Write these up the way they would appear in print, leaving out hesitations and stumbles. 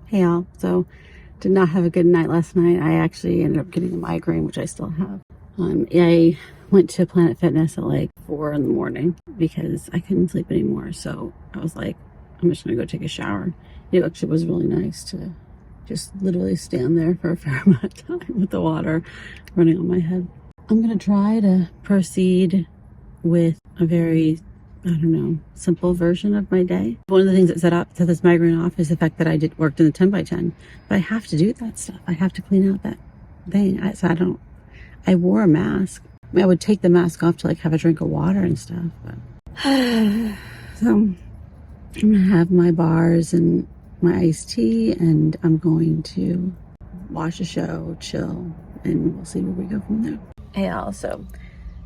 Hey y'all, so did not have a good night last night. I actually ended up getting a migraine, which I still have. I went to Planet Fitness at like 4 in the morning because I couldn't sleep anymore. So I was like, I'm just gonna go take a shower. It actually was really nice to just literally stand there for a fair amount of time with the water running on my head. I'm gonna try to proceed with a very, I don't know, simple version of my day. One of the things that set this migraine off is the fact that I worked in the 10 by 10, but I have to do that stuff. I have to clean out that thing. I wore a mask. I mean, I would take the mask off to like have a drink of water and stuff. But so I'm gonna have my bars and my iced tea, and I'm going to watch a show, chill, and we'll see where we go from there. Hey, also,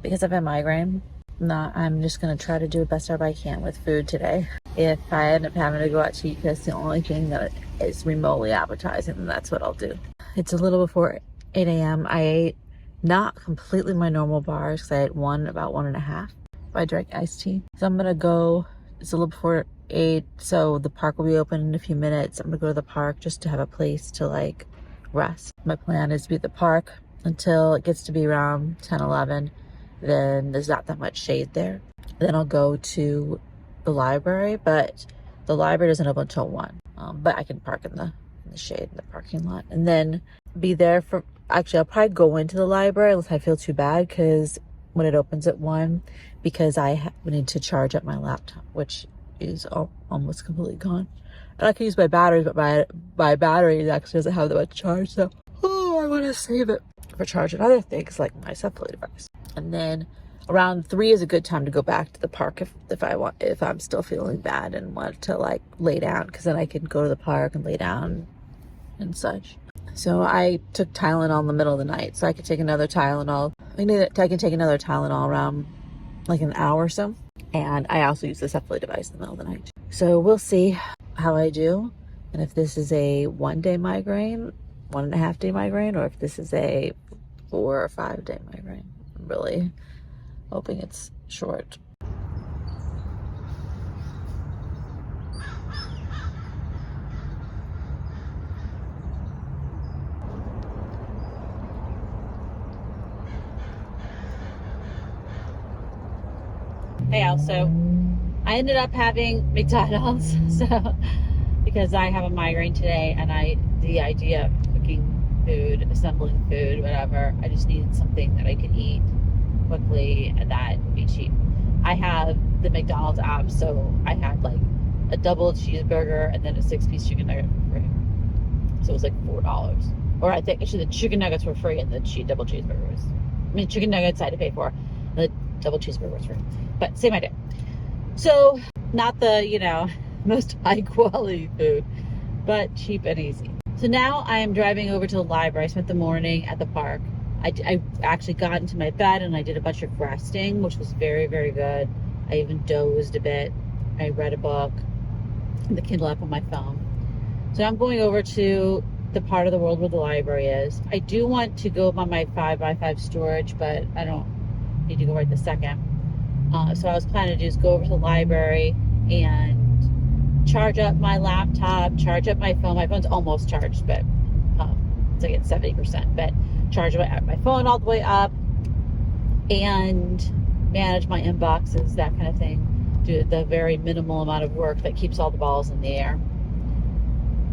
because I've had migraine, I'm just going to try to do the best job I can with food today. If I end up having to go out to eat, that's the only thing that is remotely appetizing, then that's what I'll do. It's a little before 8 a.m. I ate not completely my normal bars because I ate about 1.5. I drank iced tea. So I'm going to go, it's a little before 8, so the park will be open in a few minutes. I'm going to go to the park just to have a place to like rest. My plan is to be at the park until it gets to be around 10, 11. Then there's not that much shade there. Then I'll go to the library, but the library doesn't open until 1. But I can park in the shade in the parking lot, and then be there for, actually I'll probably go into the library unless I feel too bad, because when it opens at 1, because I need to charge up my laptop, which is almost completely gone. And I can use my batteries, but my battery actually doesn't have that much charge, so I want to save it for charging other things like my subflow device. And then around 3 is a good time to go back to the park if I'm still feeling bad and want to like lay down, because then I can go to the park and lay down and such. So I took Tylenol in the middle of the night, so I could take another Tylenol. I can take another Tylenol around like an hour or so. And I also use the subflow device in the middle of the night. So we'll see how I do, and if this is a 1-day migraine, 1.5-day migraine, or if this is a 4 or 5-day migraine. I'm really hoping it's short. Hey, also, I ended up having McDonald's, so because I have a migraine today, and the idea of cooking food, assembling food, whatever, I just needed something that I could eat quickly and that would be cheap. I have the McDonald's app, so I had like a double cheeseburger and then a 6-piece chicken nugget for free. So it was like $4. Or I think actually the chicken nuggets were free and the double cheeseburger was, chicken nuggets I had to pay for, the double cheeseburger was free. But same idea. So not the, most high quality food, but cheap and easy. So now I am driving over to the library. I spent the morning at the park. I actually got into my bed and I did a bunch of resting, which was very, very good. I even dozed a bit. I read a book, the Kindle app on my phone. So I'm going over to the part of the world where the library is. I do want to go on my 5x5 storage, but I don't need to go right this second. So I was planning to do is go over to the library and charge up my laptop, charge up my phone. My phone's almost charged, but it's like at 70%. But charge my phone all the way up and manage my inboxes, that kind of thing. Do the very minimal amount of work that keeps all the balls in the air.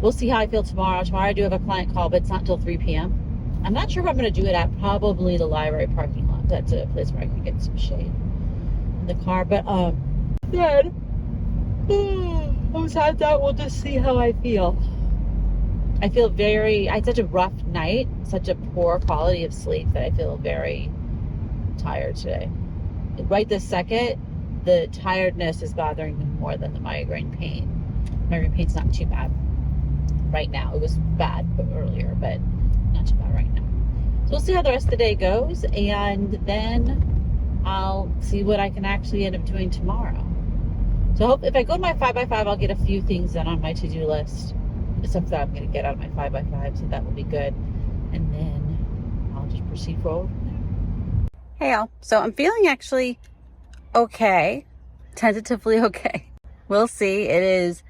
We'll see how I feel tomorrow. Tomorrow I do have a client call, but it's not till 3 p.m. I'm not sure if I'm going to do it at probably the library parking lot. That's a place where I can get some shade in the car. But then besides that, we'll just see how I feel. I had such a rough night, such a poor quality of sleep, that I feel very tired today. Right this second, the tiredness is bothering me more than the migraine pain. Migraine pain's not too bad right now. It was bad earlier, but not too bad right now. So we'll see how the rest of the day goes, and then I'll see what I can actually end up doing tomorrow. So if I go to my 5x5, I'll get a few things done on my to-do list. Stuff that I'm going to get out of my 5x5, so that will be good. And then I'll just proceed forward from there. Hey y'all, so I'm feeling actually okay, tentatively okay. We'll see. It is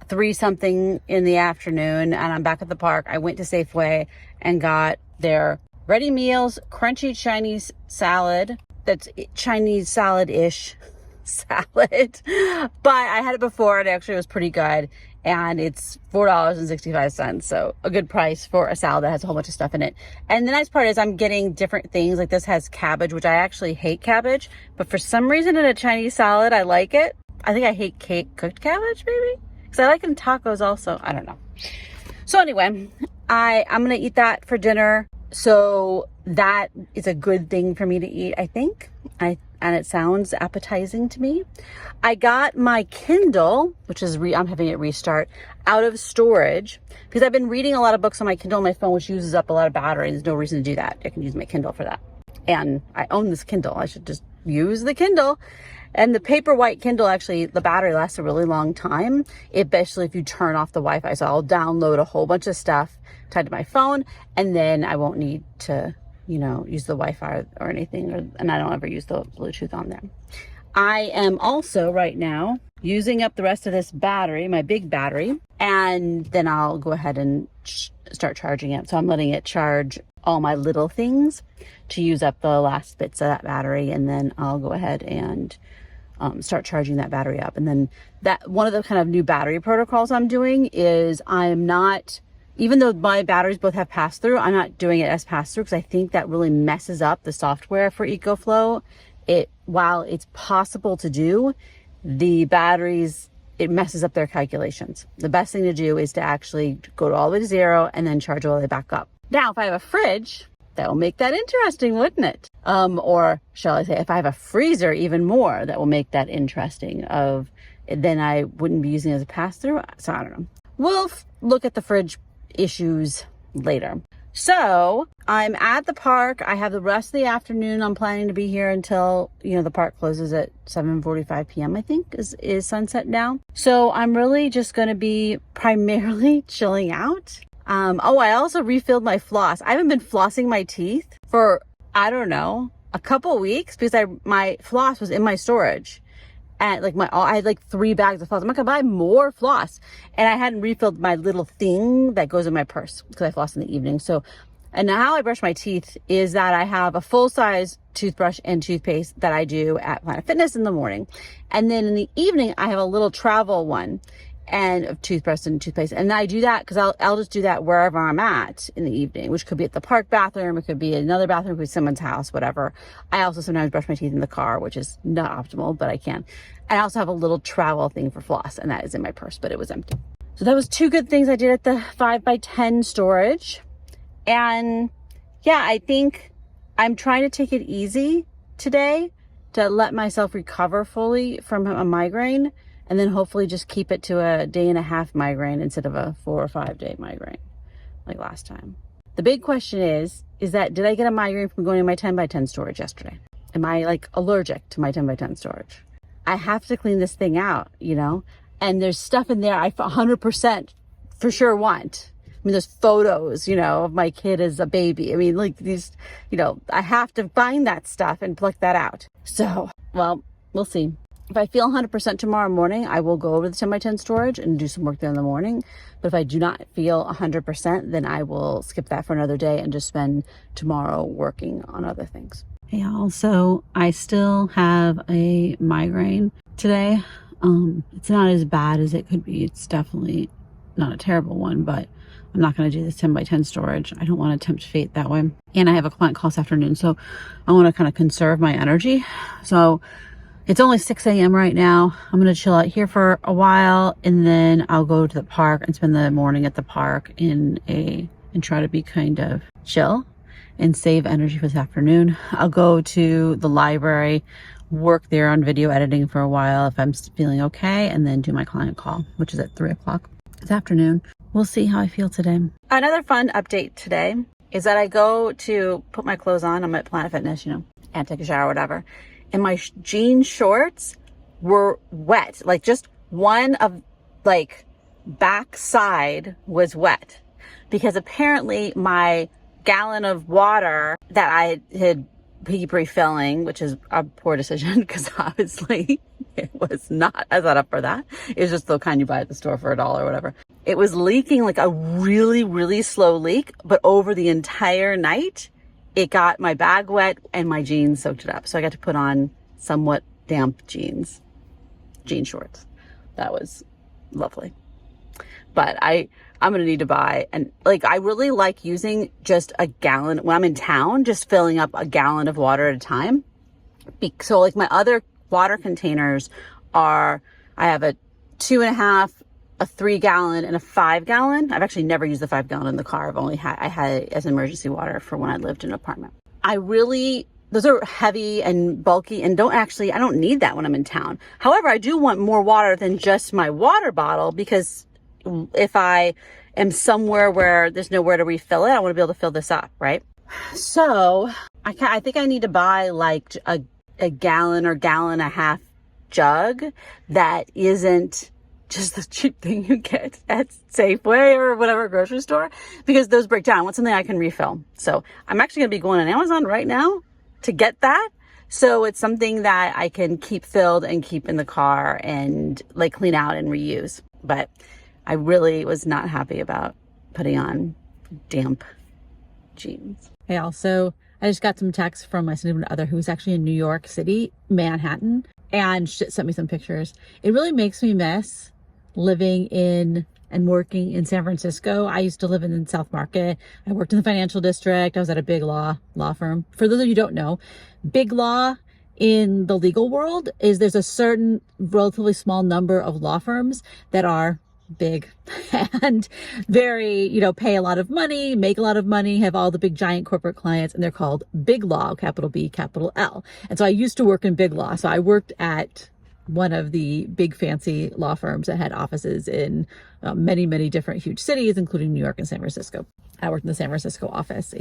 3 something in the afternoon and I'm back at the park. I went to Safeway and got their ready meals, crunchy Chinese salad. That's Chinese salad-ish salad. But I had it before. It actually was pretty good. And it's $4.65. So a good price for a salad that has a whole bunch of stuff in it. And the nice part is I'm getting different things. Like this has cabbage, which I actually hate cabbage. But for some reason in a Chinese salad, I like it. I think I hate cooked cabbage, maybe. Because I like it in tacos also. I don't know. So anyway, I'm going to eat that for dinner. So that is a good thing for me to eat, I think. And it sounds appetizing to me. I got my Kindle, which is I'm having it restart, out of storage because I've been reading a lot of books on my Kindle on my phone, which uses up a lot of battery. There's no reason to do that. I can use my Kindle for that. And I own this Kindle. I should just use the Kindle. And the paper white Kindle, actually, the battery lasts a really long time, especially if you turn off the Wi-Fi. So I'll download a whole bunch of stuff tied to my phone, and then I won't need to, use the Wi-Fi or anything, and I don't ever use the Bluetooth on there. I am also right now using up the rest of this battery, my big battery, and then I'll go ahead and start charging it. So I'm letting it charge all my little things to use up the last bits of that battery, and then I'll go ahead and start charging that battery up. And then that one of the kind of new battery protocols I'm doing is I'm not, even though my batteries both have pass-through, I'm not doing it as pass-through because I think that really messes up the software for EcoFlow. While it's possible to do, the batteries, it messes up their calculations. The best thing to do is to actually go all the way to 0 and then charge all the way back up. Now, if I have a fridge, that will make that interesting, wouldn't it? Or shall I say, if I have a freezer, even more, that will make that interesting. Then I wouldn't be using it as a pass-through. So I don't know. We'll look at the fridge issues later. So I'm at the park. I have the rest of the afternoon. I'm planning to be here until, the park closes at 7:45 p.m. I think is sunset now. So I'm really just going to be primarily chilling out. I also refilled my floss. I haven't been flossing my teeth for, I don't know, a couple weeks because my floss was in my storage. And I had 3 bags of floss. I'm not gonna buy more floss. And I hadn't refilled my little thing that goes in my purse because I floss in the evening. So, and how I brush my teeth is that I have a full-size toothbrush and toothpaste that I do at Planet Fitness in the morning. And then in the evening, I have a little travel one and of toothbrush and toothpaste. And I do that because I'll just do that wherever I'm at in the evening, which could be at the park bathroom. It could be another bathroom, it could be someone's house, whatever. I also sometimes brush my teeth in the car, which is not optimal, but I can. And I also have a little travel thing for floss, and that is in my purse, but it was empty. So that was 2 good things I did at the 5x10 storage. And yeah, I think I'm trying to take it easy today to let myself recover fully from a migraine, and then hopefully just keep it to a 1.5-day migraine instead of a 4 or 5 day migraine like last time. The big question is that did I get a migraine from going to my 10x10 storage yesterday? Am I allergic to my 10x10 storage? I have to clean this thing out, and there's stuff in there I 100% for sure want. I mean, there's photos, of my kid as a baby. I mean, these, I have to find that stuff and pluck that out. So, well, we'll see. If I feel 100% tomorrow morning, I will go over to the 10x10 storage and do some work there in the morning. But if I do not feel 100%, then I will skip that for another day and just spend tomorrow working on other things. Hey y'all, so I still have a migraine today. It's not as bad as it could be. It's definitely not a terrible one, but I'm not going to do this 10x10 storage. I don't want to tempt fate that way. And I have a client call this afternoon, so I want to kind of conserve my energy. So it's only 6 a.m. right now. I'm going to chill out here for a while, and then I'll go to the park and spend the morning at the park and try to be kind of chill and save energy for this afternoon. I'll go to the library, work there on video editing for a while if I'm feeling okay, and then do my client call, which is at 3 o'clock this afternoon. We'll see how I feel today. Another fun update today is that I go to put my clothes on. I'm at Planet Fitness, and take a shower or whatever. And my jean shorts were wet. Just one of back side was wet because apparently my gallon of water that I had keep refilling, which is a poor decision because obviously It was not, I was not up for that. It was just the kind you buy at the store for $1 or whatever. It was leaking like a really, really slow leak, but over the entire night, it got my bag wet and my jeans soaked it up. So I got to put on somewhat damp jean shorts. That was lovely. But I'm going to need to buy, and like, I really like using just a gallon when I'm in town, just filling up a gallon of water at a time. So like my other water containers are, I have a 2.5, a 3-gallon, and a 5-gallon. I've actually never used the 5-gallon in the car. I had it as emergency water for when I lived in an apartment. Those are heavy and bulky and I don't need that when I'm in town. However, I do want more water than just my water bottle, because if I am somewhere where there's nowhere to refill it, I want to be able to fill this up, right? So I think I need to buy like a gallon or gallon and a half jug that isn't just the cheap thing you get at Safeway or whatever grocery store, because those break down. I want something I can refill. So I'm actually going to be going on Amazon right now to get that. So it's something that I can keep filled and keep in the car and like clean out and reuse. But I really was not happy about putting on damp jeans. I just got some texts from my significant other who was actually in New York City, Manhattan, and she sent me some pictures. It really makes me miss living in and working in San Francisco. I used to live in South Market. I worked in the financial district. I was at a big law firm. For those of you who don't know, big law in the legal world is there's a certain relatively small number of law firms that are big and very, pay a lot of money, make a lot of money, have all the big giant corporate clients, and they're called big law, capital B, capital L. And so I used to work in big law. So I worked at one of the big fancy law firms that had offices in many, many different huge cities, including New York and San Francisco. I worked in the San Francisco office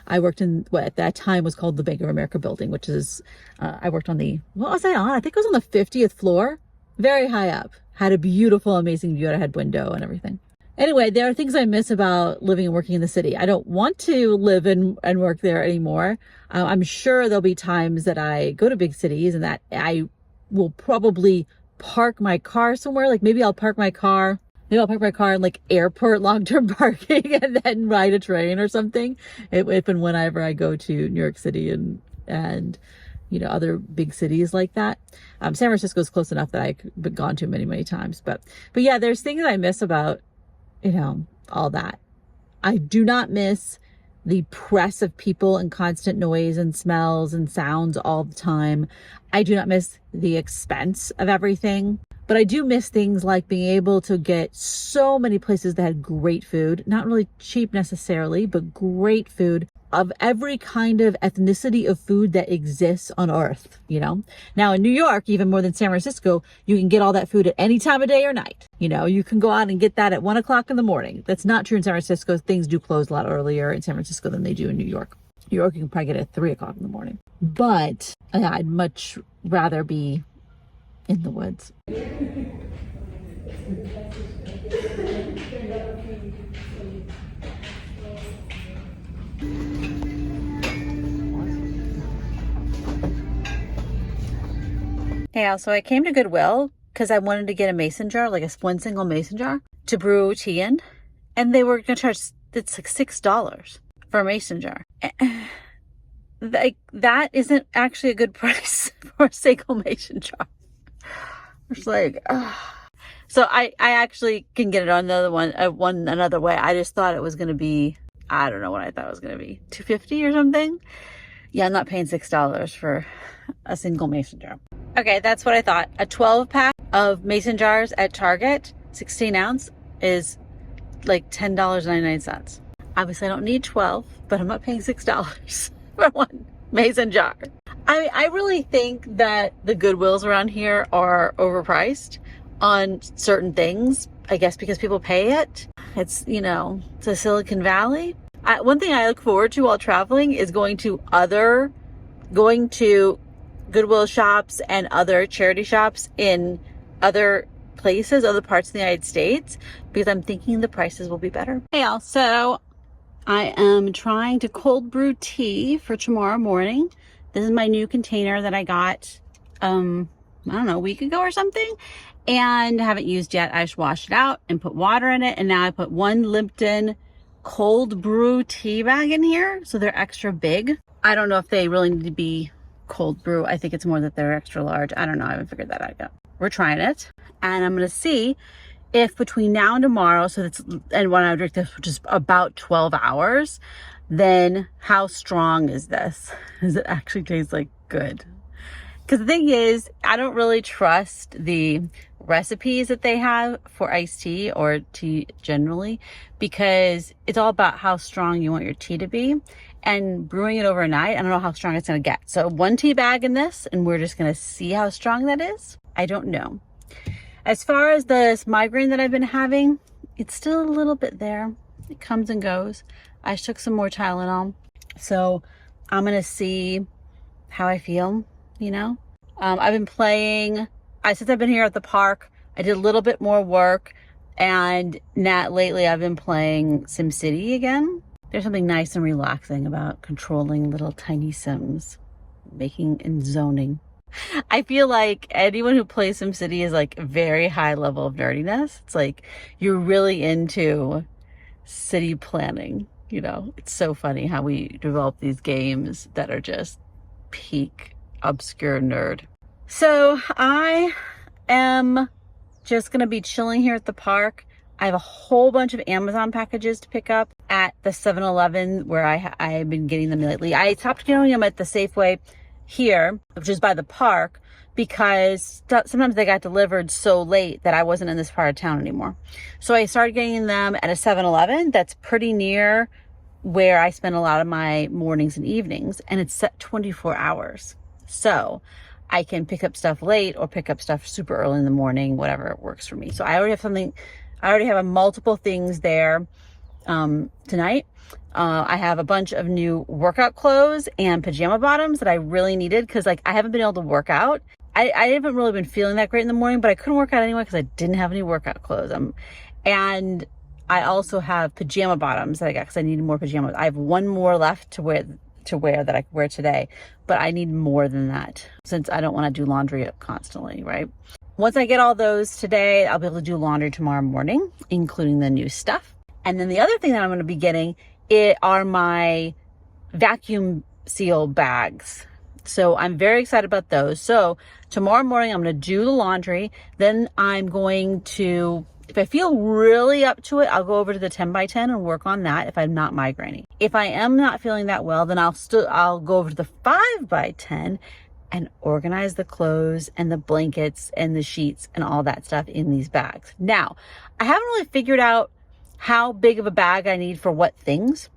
I worked in what at that time was called the Bank of America building, which is, I worked on what was I on? I think it was on the 50th floor, very high up. Had a beautiful, amazing view. I had window and everything. Anyway, there are things I miss about living and working in the city. I don't want to live and work there anymore. I'm sure there'll be times that I go to big cities and that I will probably park my car somewhere. Like maybe I'll park my car in like airport long-term parking and then ride a train or something. If and whenever I go to New York City and other big cities like that. San Francisco is close enough that I've gone to many, many times. But yeah, there's things I miss about, all that. I do not miss the press of people and constant noise and smells and sounds all the time. I do not miss the expense of everything. But I do miss things like being able to get so many places that had great food, not really cheap necessarily, but great food of every kind of ethnicity of food that exists on earth, Now in New York, even more than San Francisco, you can get all that food at any time of day or night. You can go out and get that at 1 o'clock in the morning. That's not true in San Francisco. Things do close a lot earlier in San Francisco than they do in New York. New York, you can probably get it at 3 o'clock in the morning. But I'd much rather be in the woods. Yeah, so I came to Goodwill because I wanted to get a mason jar, like one single mason jar to brew tea in. And they were going to charge, it's like $6 for a mason jar. Like, that isn't actually a good price for a single mason jar. It's like, So I actually can get it on another way. I just thought it was going to be, I don't know what I thought it was going to be, $2.50 or something. Yeah, I'm not paying $6 for a single mason jar. Okay, that's what I thought. A 12-pack of mason jars at Target, 16 ounce, is like $10.99. Obviously, I don't need 12, but I'm not paying $6 for one mason jar. I really think that the Goodwills around here are overpriced on certain things, I guess because people pay it. It's, it's a Silicon Valley. One thing I look forward to while traveling is going to Goodwill shops and other charity shops in other places, other parts of the United States, because I'm thinking the prices will be better. Hey y'all, so I am trying to cold brew tea for tomorrow morning. This is my new container that I got I don't know, a week ago or something, and haven't used yet. I just washed it out and put water in it, and now I put one Lipton cold brew tea bag in here, so they're extra big. I don't know if they really need to be cold brew. I think it's more that they're extra large. I don't know. I haven't figured that out yet. We're trying it, and I'm gonna see if between now and tomorrow, and when I drink this, which is about 12 hours, then how strong is this? Does it actually taste like good? Because the thing is, I don't really trust the recipes that they have for iced tea or tea generally, because it's all about how strong you want your tea to be. And brewing it overnight, I don't know how strong it's going to get. So one tea bag in this, and we're just going to see how strong that is. I don't know. As far as this migraine that I've been having, it's still a little bit there. It comes and goes. I took some more Tylenol. So I'm going to see how I feel, you know. I've been playing, since I've been here at the park, I did a little bit more work. And lately I've been playing SimCity again. There's something nice and relaxing about controlling little tiny Sims, making and zoning. I feel like anyone who plays SimCity is like very high level of nerdiness. It's like you're really into city planning, you know. It's so funny how we develop these games that are just peak obscure nerd. So I am just gonna be chilling here at the park. I have a whole bunch of Amazon packages to pick up at the 7-Eleven where I've been getting them lately. I stopped getting them at the Safeway here, which is by the park, because sometimes they got delivered so late that I wasn't in this part of town anymore. So I started getting them at a 7-Eleven that's pretty near where I spend a lot of my mornings and evenings, and it's set 24 hours. So I can pick up stuff late or pick up stuff super early in the morning, whatever works for me. So I already have multiple things there tonight. I have a bunch of new workout clothes and pajama bottoms that I really needed, because like I haven't been able to work out. I haven't really been feeling that great in the morning, but I couldn't work out anyway because I didn't have any workout clothes. And I also have pajama bottoms that I got because I needed more pajamas. I have one more left to wear that I can wear today, but I need more than that since I don't want to do laundry constantly, right? Once I get all those today, I'll be able to do laundry tomorrow morning, including the new stuff. And then the other thing that I'm going to be getting are my vacuum seal bags. So I'm very excited about those. So tomorrow morning, I'm going to do the laundry. Then I'm going to, if I feel really up to it, I'll go over to the 10x10 and work on that if I'm not migraining. If I am not feeling that well, then I'll go over to the 5x10 and organize the clothes and the blankets and the sheets and all that stuff in these bags. Now, I haven't really figured out how big of a bag I need for what things.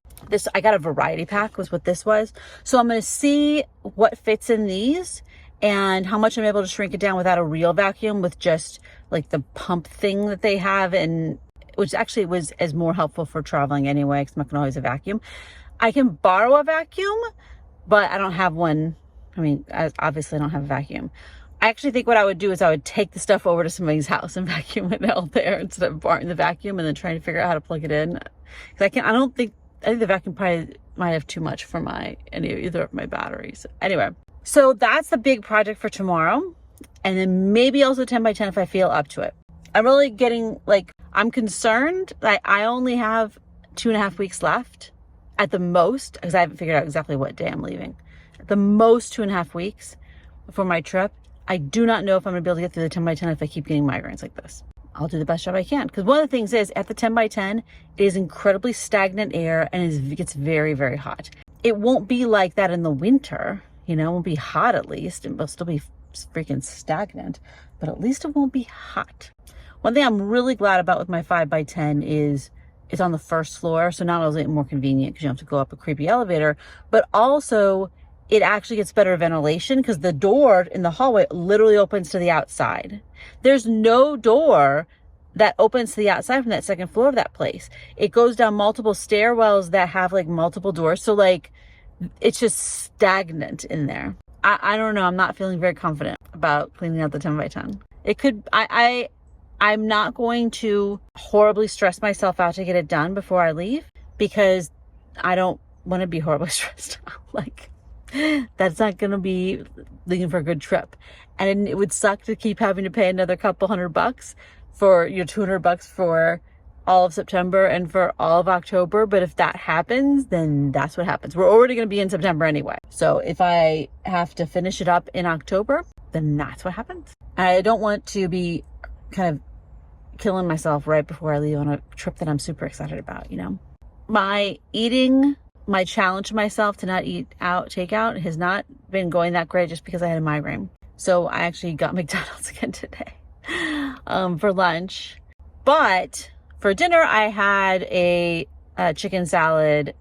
I got a variety pack was what this was. So I'm going to see what fits in these and how much I'm able to shrink it down without a real vacuum, with just like the pump thing that they have, and which actually was more helpful for traveling anyway, because I'm not going to always have a vacuum. I can borrow a vacuum, but I don't have one. I mean, obviously I don't have a vacuum. I actually think what I would do is I would take the stuff over to somebody's house and vacuum it out there instead of borrowing the vacuum and then trying to figure out how to plug it in. Because I think the vacuum probably might have too much for either of my batteries. Anyway, so that's the big project for tomorrow. And then maybe also 10x10 if I feel up to it. I'm really getting, I'm concerned that I only have 2.5 weeks left at the most, because I haven't figured out exactly what day I'm leaving. At the most 2.5 weeks for my trip. I do not know if I'm going to be able to get through the 10x10 if I keep getting migraines like this. I'll do the best job I can. Because one of the things is, at the 10x10, it is incredibly stagnant air and it gets very, very hot. It won't be like that in the winter. You know, it won't be hot at least. It will still be freaking stagnant, but at least it won't be hot. One thing I'm really glad about with my 5x10 is it's on the first floor. So not only is it more convenient because you don't have to go up a creepy elevator, but also it actually gets better ventilation because the door in the hallway literally opens to the outside. There's no door that opens to the outside from that second floor of that place. It goes down multiple stairwells that have multiple doors. So it's just stagnant in there. I don't know. I'm not feeling very confident about cleaning out the 10x10. It could, I'm not going to horribly stress myself out to get it done before I leave, because I don't want to be horribly stressed out. That's not going to be leaving for a good trip. And it would suck to keep having to pay another couple $100 for your $200 for all of September and for all of October. But if that happens, then that's what happens. We're already going to be in September anyway. So if I have to finish it up in October, then that's what happens. I don't want to be kind of killing myself right before I leave on a trip that I'm super excited about, you know. My challenge to myself to not eat out takeout has not been going that great just because I had a migraine. So I actually got McDonald's again today for lunch. But for dinner, I had a chicken salad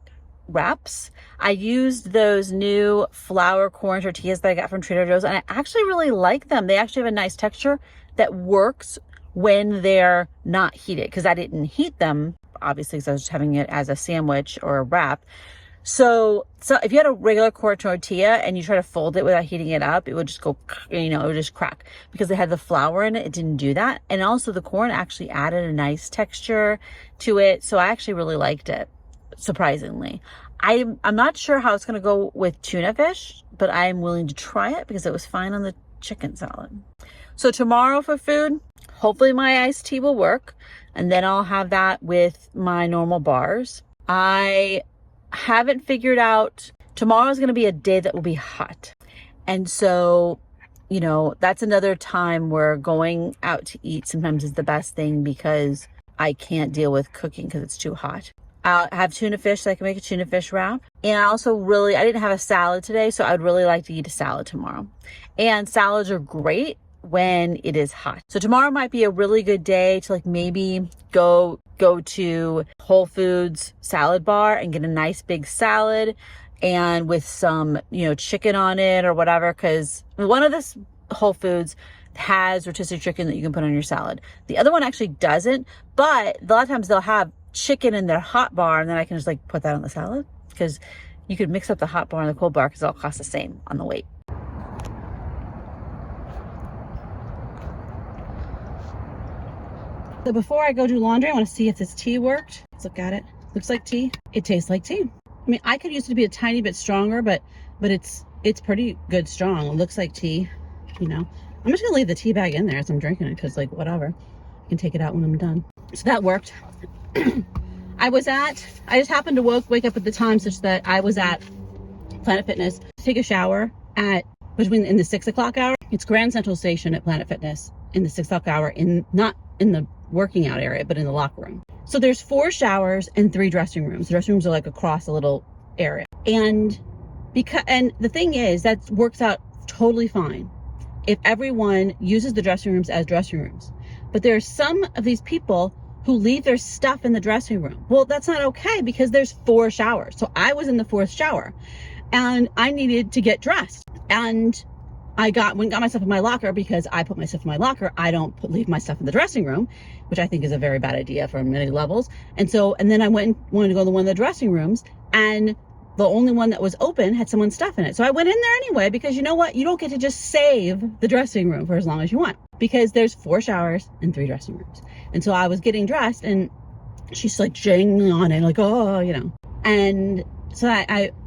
wraps. I used those new flour corn tortillas that I got from Trader Joe's, and I actually really like them. They actually have a nice texture that works when they're not heated, because I didn't heat them, obviously, because I was just having it as a sandwich or a wrap. So if you had a regular corn tortilla and you try to fold it without heating it up, it would just go, you know, it would just crack because it had the flour in it. It didn't do that. And also the corn actually added a nice texture to it. So I actually really liked it, surprisingly. I'm not sure how it's going to go with tuna fish, but I am willing to try it because it was fine on the chicken salad. So tomorrow for food, hopefully my iced tea will work. And then I'll have that with my normal bars. I haven't figured out, tomorrow's going to be a day that will be hot. And so, you know, that's another time where going out to eat sometimes is the best thing because I can't deal with cooking because it's too hot. I'll have tuna fish, so I can make a tuna fish wrap. And I also I didn't have a salad today, so I'd really like to eat a salad tomorrow. And salads are great when it is hot. So tomorrow might be a really good day to like maybe go to Whole Foods salad bar and get a nice big salad and with some, you know, chicken on it or whatever, because one of the Whole Foods has rotisserie chicken that you can put on your salad. The other one actually doesn't, but a lot of times they'll have chicken in their hot bar and then I can just like put that on the salad, because you could mix up the hot bar and the cold bar because it all costs the same on the weight. So before I go do laundry, I want to see if this tea worked. Let's look at it. Looks like tea. It tastes like tea. I mean, I could use it to be a tiny bit stronger, but it's pretty good strong. It looks like tea, you know. I'm just gonna leave the tea bag in there as I'm drinking it because like whatever. I can take it out when I'm done. So that worked. I just happened to wake up at the time such that I was at Planet Fitness to take a shower in the 6 o'clock hour. It's Grand Central Station at Planet Fitness in the 6 o'clock hour, not in the working out area, but in the locker room. So there's 4 showers and 3 dressing rooms. The dressing rooms are like across a little area. And the thing is, that works out totally fine if everyone uses the dressing rooms as dressing rooms. But there are some of these people who leave their stuff in the dressing room. Well, that's not okay because there's 4 showers. So I was in the 4th shower and I needed to get dressed. And I got my stuff in my locker because I put my stuff in my locker. I don't leave my stuff in the dressing room, which I think is a very bad idea for many levels. And then I wanted to go to one of the dressing rooms, and the only one that was open had someone's stuff in it. So I went in there anyway, because you know what? You don't get to just save the dressing room for as long as you want, because there's 4 showers and 3 dressing rooms. And so I was getting dressed and she's like jangling on it, like, oh, you know. And so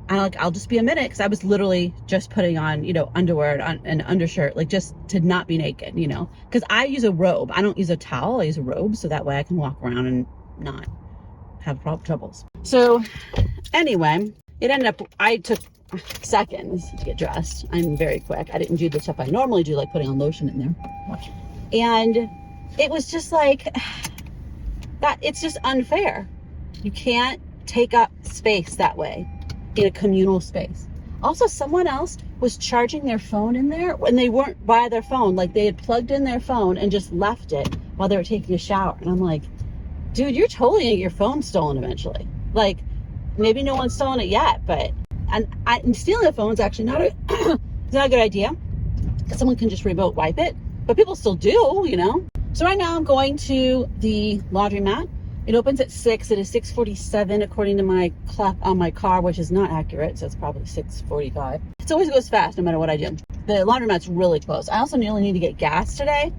I'll just be a minute, because I was literally just putting on, you know, underwear and an undershirt, like just to not be naked, you know, because I use a robe. I don't use a towel. I use a robe, so that way I can walk around and not have troubles. So anyway, it ended up, I took seconds to get dressed. I'm very quick. I didn't do the stuff I normally do, like putting on lotion in there. And it was just like that. It's just unfair. You can't take up space that way in a communal space. Also, someone else was charging their phone in there when they weren't by their phone. Like they had plugged in their phone and just left it while they were taking a shower. And I'm like, dude, you're totally gonna get your phone stolen eventually. Like, maybe no one's stolen it yet, but and stealing a phone is actually it's not a good idea, because someone can just remote wipe it, but people still do, you know. So right now I'm going to the laundromat. It opens at 6. It is 6:47 according to my clock on my car, which is not accurate, so it's probably 6:45. It always goes fast no matter what I do. The laundromat's really close. I also nearly need to get gas today,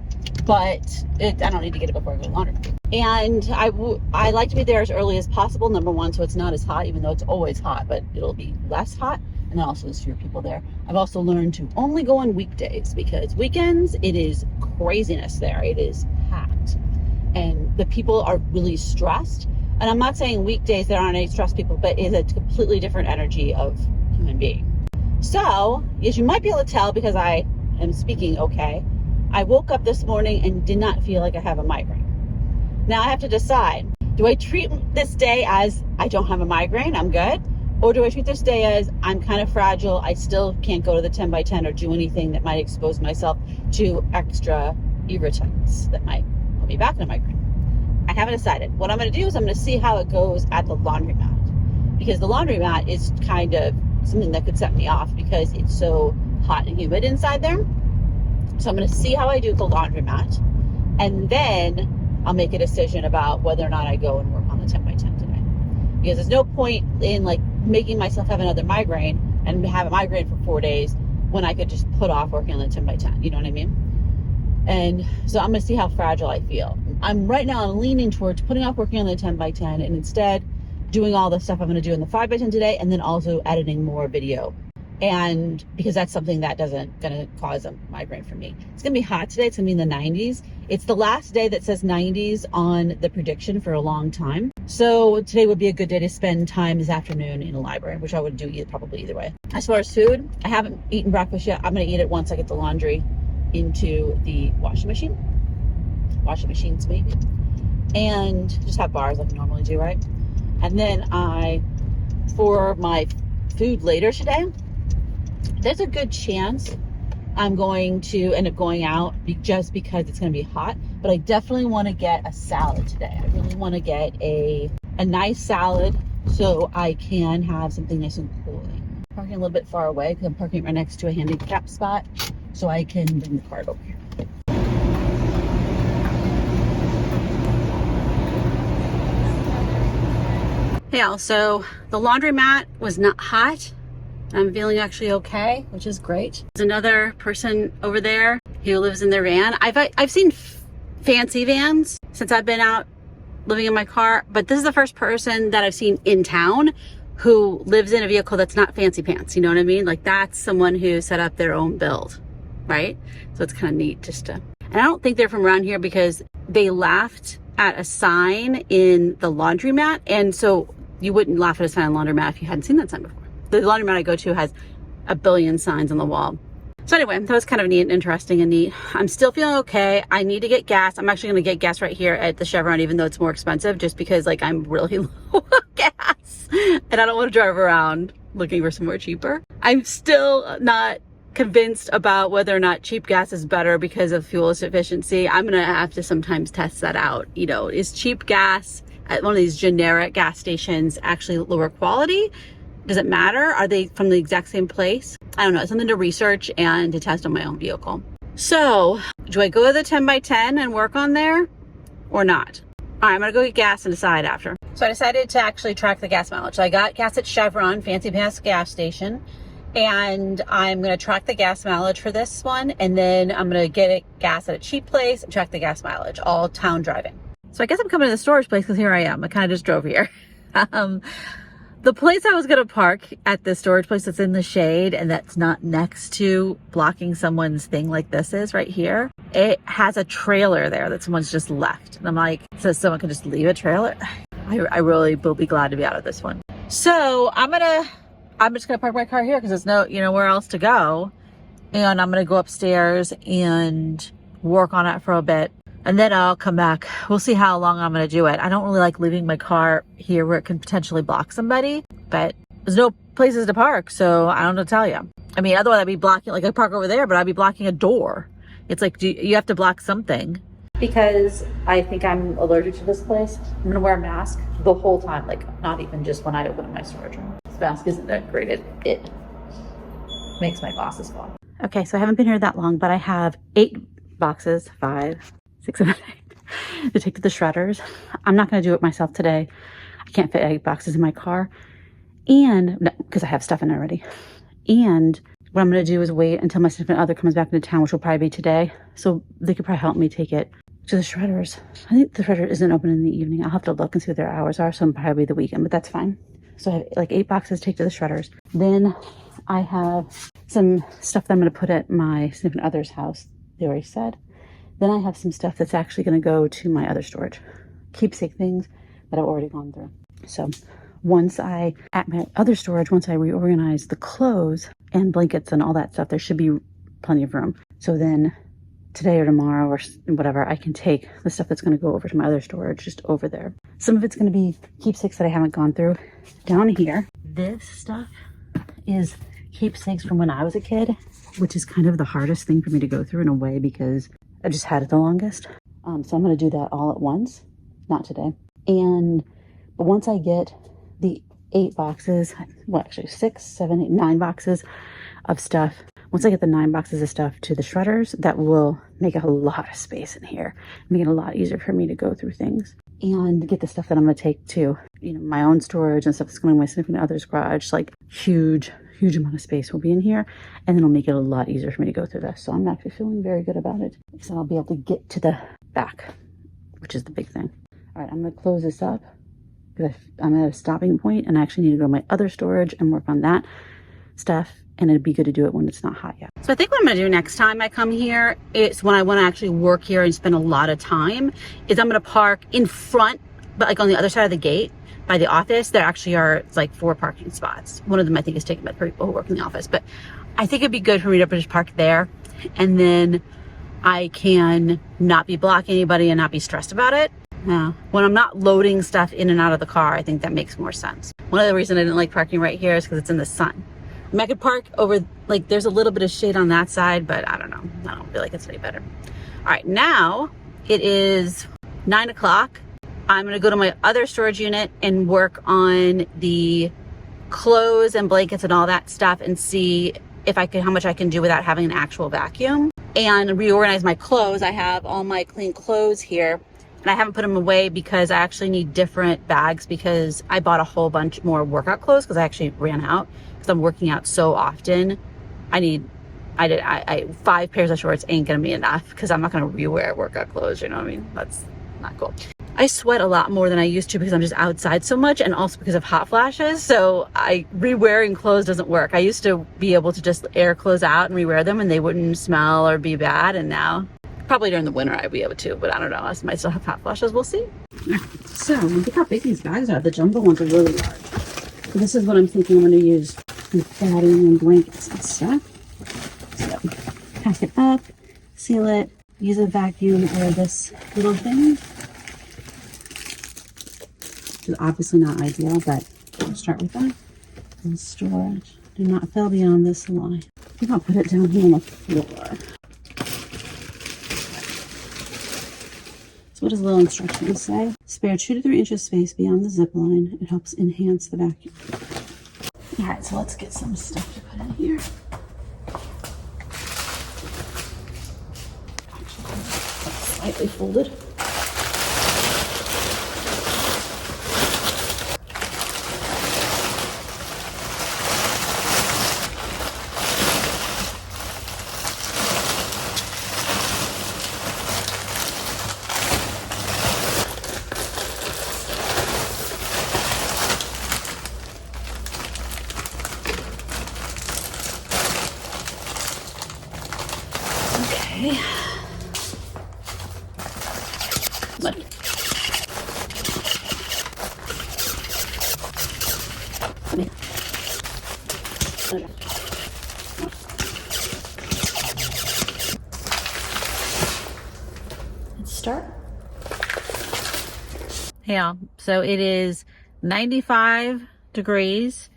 but I don't need to get it before I go to the laundry. And I like to be there as early as possible, number one, so it's not as hot, even though it's always hot, but it'll be less hot. and then also there's fewer people there. I've also learned to only go on weekdays because weekends, it is craziness there. It is packed. And the people are really stressed. And I'm not saying weekdays there aren't any stressed people, but it's a completely different energy of human being. So, as you might be able to tell because I am speaking okay, I woke up this morning and did not feel like I have a migraine. Now I have to decide, do I treat this day as I don't have a migraine, I'm good? Or do I treat this day as I'm kind of fragile, I still can't go to the 10 by 10 or do anything that might expose myself to extra irritants that might put me back in a migraine? I haven't decided. What I'm going to do is I'm going to see how it goes at the laundromat, because the laundromat is kind of something that could set me off because it's so hot and humid inside there. So I'm going to see how I do at the laundromat, and then I'll make a decision about whether or not I go and work on the 10 by 10 today. Because there's no point in like making myself have another migraine and have a migraine for 4 days when I could just put off working on the 10 by 10. You know what I mean? And so I'm going to see how fragile I feel. I'm leaning towards putting off working on the 10 by 10 and instead doing all the stuff I'm going to do in the 5 by 10 today, and then also editing more video. And because that's something that doesn't going to cause a migraine for me. It's going to be hot today. It's going to be in the 90s. It's the last day that says 90s on the prediction for a long time. So today would be a good day to spend time this afternoon in a library, which I would do probably either way. As far as food, I haven't eaten breakfast yet. I'm going to eat it once I get the laundry into the washing machines maybe, and just have bars like I normally do, right? And then for my food later today, there's a good chance I'm going to end up going out just because it's going to be hot, but I definitely want to get a salad today. I really want to get a nice salad so I can have something nice and cooling. Parking a little bit far away because I'm parking right next to a handicap spot, so I can bring the cart over here. Yeah, so the laundromat was not hot. I'm feeling actually okay, which is great. There's another person over there who lives in their van. I've seen fancy vans since I've been out living in my car, but this is the first person that I've seen in town who lives in a vehicle that's not fancy pants. You know what I mean? Like that's someone who set up their own build, right? So it's kind of neat just to, and I don't think they're from around here because they laughed at a sign in the laundromat. And so you wouldn't laugh at a sign in the laundromat if you hadn't seen that sign before. The laundromat I go to has a billion signs on the wall. So anyway, that was kind of neat and interesting and neat. I'm still feeling okay. I need to get gas. I'm actually going to get gas right here at the Chevron, even though it's more expensive, just because like I'm really low on gas and I don't want to drive around looking for somewhere cheaper. I'm still not convinced about whether or not cheap gas is better because of fuel efficiency. I'm going to have to sometimes test that out. You know, is cheap gas at one of these generic gas stations actually lower quality? Does it matter? Are they from the exact same place? I don't know. It's something to research and to test on my own vehicle. So do I go to the 10 by 10 and work on there or not? All right, I'm gonna go get gas and decide after. So I decided to actually track the gas mileage. So I got gas at Chevron, Fancy Pants gas station, and I'm gonna track the gas mileage for this one, and then I'm gonna get gas at a cheap place and track the gas mileage, all town driving. So I guess I'm coming to the storage place because here I am. I kind of just drove here. The place I was going to park at the storage place that's in the shade and that's not next to blocking someone's thing like this is right here, it has a trailer there that someone's just left. And I'm like, so someone can just leave a trailer? I really will be glad to be out of this one. So I'm just going to park my car here because there's nowhere else to go. And I'm going to go upstairs and work on it for a bit. And then I'll come back. We'll see how long I'm going to do it. I don't really like leaving my car here where it can potentially block somebody, but there's no places to park. So I don't know what to tell you. I mean, otherwise I'd be blocking, like I park over there, but I'd be blocking a door. It's like, you have to block something. Because I think I'm allergic to this place, I'm going to wear a mask the whole time. Like not even just when I open up my storage room. This mask isn't that great. It makes my bosses fall. Okay, so I haven't been here that long, but I have 8 boxes, 5, 6 and 8 to take to the shredders. I'm not going to do it myself today. I can't fit 8 boxes in my car, and because I have stuff in it already. And what I'm going to do is wait until my significant other comes back into town, which will probably be today. So they could probably help me take it to the shredders. I think the shredder isn't open in the evening. I'll have to look and see what their hours are. So it'll probably be the weekend, but that's fine. So I have like 8 boxes to take to the shredders. Then I have some stuff that I'm going to put at my significant other's house. They already said. Then I have some stuff that's actually going to go to my other storage. Keepsake things that I've already gone through. So at my other storage, once I reorganize the clothes and blankets and all that stuff, there should be plenty of room. So then today or tomorrow or whatever, I can take the stuff that's going to go over to my other storage just over there. Some of it's going to be keepsakes that I haven't gone through. Down here, this stuff is keepsakes from when I was a kid, which is kind of the hardest thing for me to go through in a way because I just had it the longest. So I'm going to do that all at once, not today. But once I get the 8 boxes, well, actually 6, 7, 8, 9 boxes of stuff. Once I get the 9 boxes of stuff to the shredders, that will make a lot of space in here, make it a lot easier for me to go through things and get the stuff that I'm going to take to, my own storage and stuff that's going to my significant other's garage. Like huge amount of space will be in here, and then it'll make it a lot easier for me to go through this. So I'm actually feeling very good about it because I'll be able to get to the back, which is the big thing. All right, I'm going to close this up because I'm at a stopping point and I actually need to go to my other storage and work on that stuff. And it'd be good to do it when it's not hot yet. So I think what I'm gonna do next time I come here, it's when I wanna actually work here and spend a lot of time, is I'm gonna park in front, but like on the other side of the gate by the office. There actually are like 4 parking spots. One of them I think is taken by people who work in the office, but I think it'd be good for me to just park there, and then I can not be blocking anybody and not be stressed about it. When I'm not loading stuff in and out of the car, I think that makes more sense. One of the reasons I didn't like parking right here is because it's in the sun. I mean, I could park over, like there's a little bit of shade on that side, but I don't know. I don't feel like it's any better. All right, now it is 9 o'clock. I'm gonna go to my other storage unit and work on the clothes and blankets and all that stuff and see if I can, how much I can do without having an actual vacuum, and reorganize my clothes. I have all my clean clothes here, and I haven't put them away because I actually need different bags because I bought a whole bunch more workout clothes because I actually ran out. Because I'm working out so often, 5 pairs of shorts ain't gonna be enough because I'm not gonna rewear workout clothes, you know what I mean? That's not cool. I sweat a lot more than I used to because I'm just outside so much, and also because of hot flashes. So rewearing clothes doesn't work. I used to be able to just air clothes out and rewear them and they wouldn't smell or be bad, and now probably during the winter I'd be able to, but I don't know. I might still have hot flashes, we'll see. So look how big these bags are. The jumbo ones are really large. So this is what I'm thinking I'm going to use with bedding and blankets and stuff. So pack it up, seal it, use a vacuum or this little thing. Which is obviously not ideal, but I'll start with that. And storage. Do not fill beyond this line. I think I'll put it down here on the floor. So what does the little instructions say? Spare 2 to 3 inches space beyond the zip line. It helps enhance the vacuum. All right, so let's get some stuff to put in here. Actually, slightly folded. Let's start. Yeah, so it is 95 degrees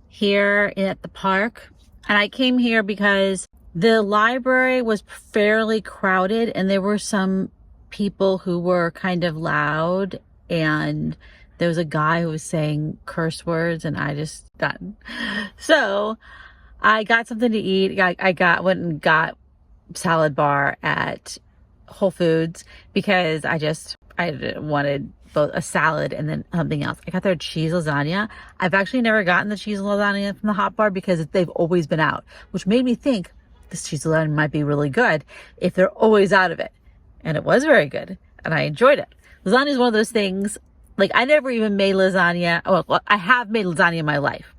here at the park, and I came here because the library was fairly crowded and there were some people who were kind of loud, and there was a guy who was saying curse words, and I just got, so I got something to eat. I went and got salad bar at Whole Foods because I wanted both a salad and then something else. I got their cheese lasagna. I've actually never gotten the cheese lasagna from the hot bar because they've always been out, which made me think this cheese lasagna might be really good if they're always out of it. And it was very good, and I enjoyed it. Lasagna is one of those things, like I never even made lasagna. Well, I have made lasagna in my life,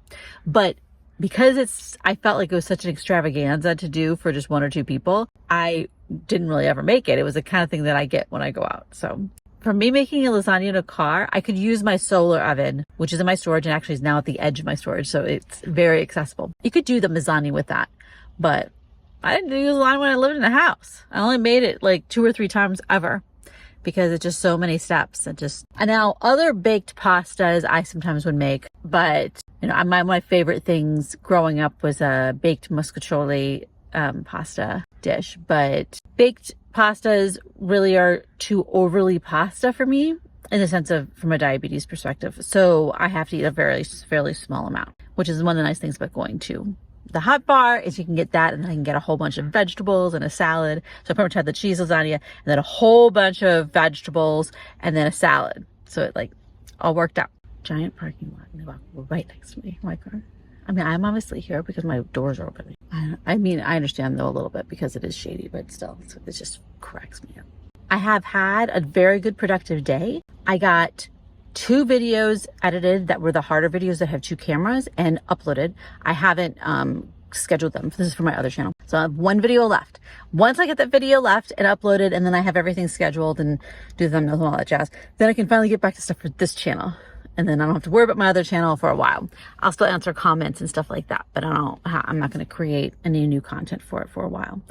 but because I felt like it was such an extravaganza to do for just 1 or 2 people, I didn't really ever make it. It was the kind of thing that I get when I go out. So for me, making a lasagna in a car, I could use my solar oven, which is in my storage and actually is now at the edge of my storage. So it's very accessible. You could do the lasagna with that, but I didn't use lasagna when I lived in a house. I only made it like 2 or 3 times ever because it's just so many steps. And now other baked pastas I sometimes would make, but you know, my favorite things growing up was a baked muscatoli pasta dish, but baked pastas really are too overly pasta for me in the sense of from a diabetes perspective. So I have to eat a fairly small amount, which is one of the nice things about going to the hot bar is you can get that and then I can get a whole bunch of vegetables and a salad. So I pretty much had the cheese lasagna and then a whole bunch of vegetables and then a salad. So it like all worked out. Giant parking lot. And they walk right next to me, my car. I mean, I'm obviously here because my doors are open. I mean, I understand though a little bit because it is shady, but still, it just cracks me up. I have had a very good productive day. I got 2 videos edited that were the harder videos that have 2 cameras and uploaded. I haven't scheduled them. This is for my other channel. So I have 1 video left. Once I get that video left and uploaded and then I have everything scheduled and do the thumbnails and all that jazz, then I can finally get back to stuff for this channel. And then I don't have to worry about my other channel for a while. I'll still answer comments and stuff like that, but I'm not going to create any new content for it for a while.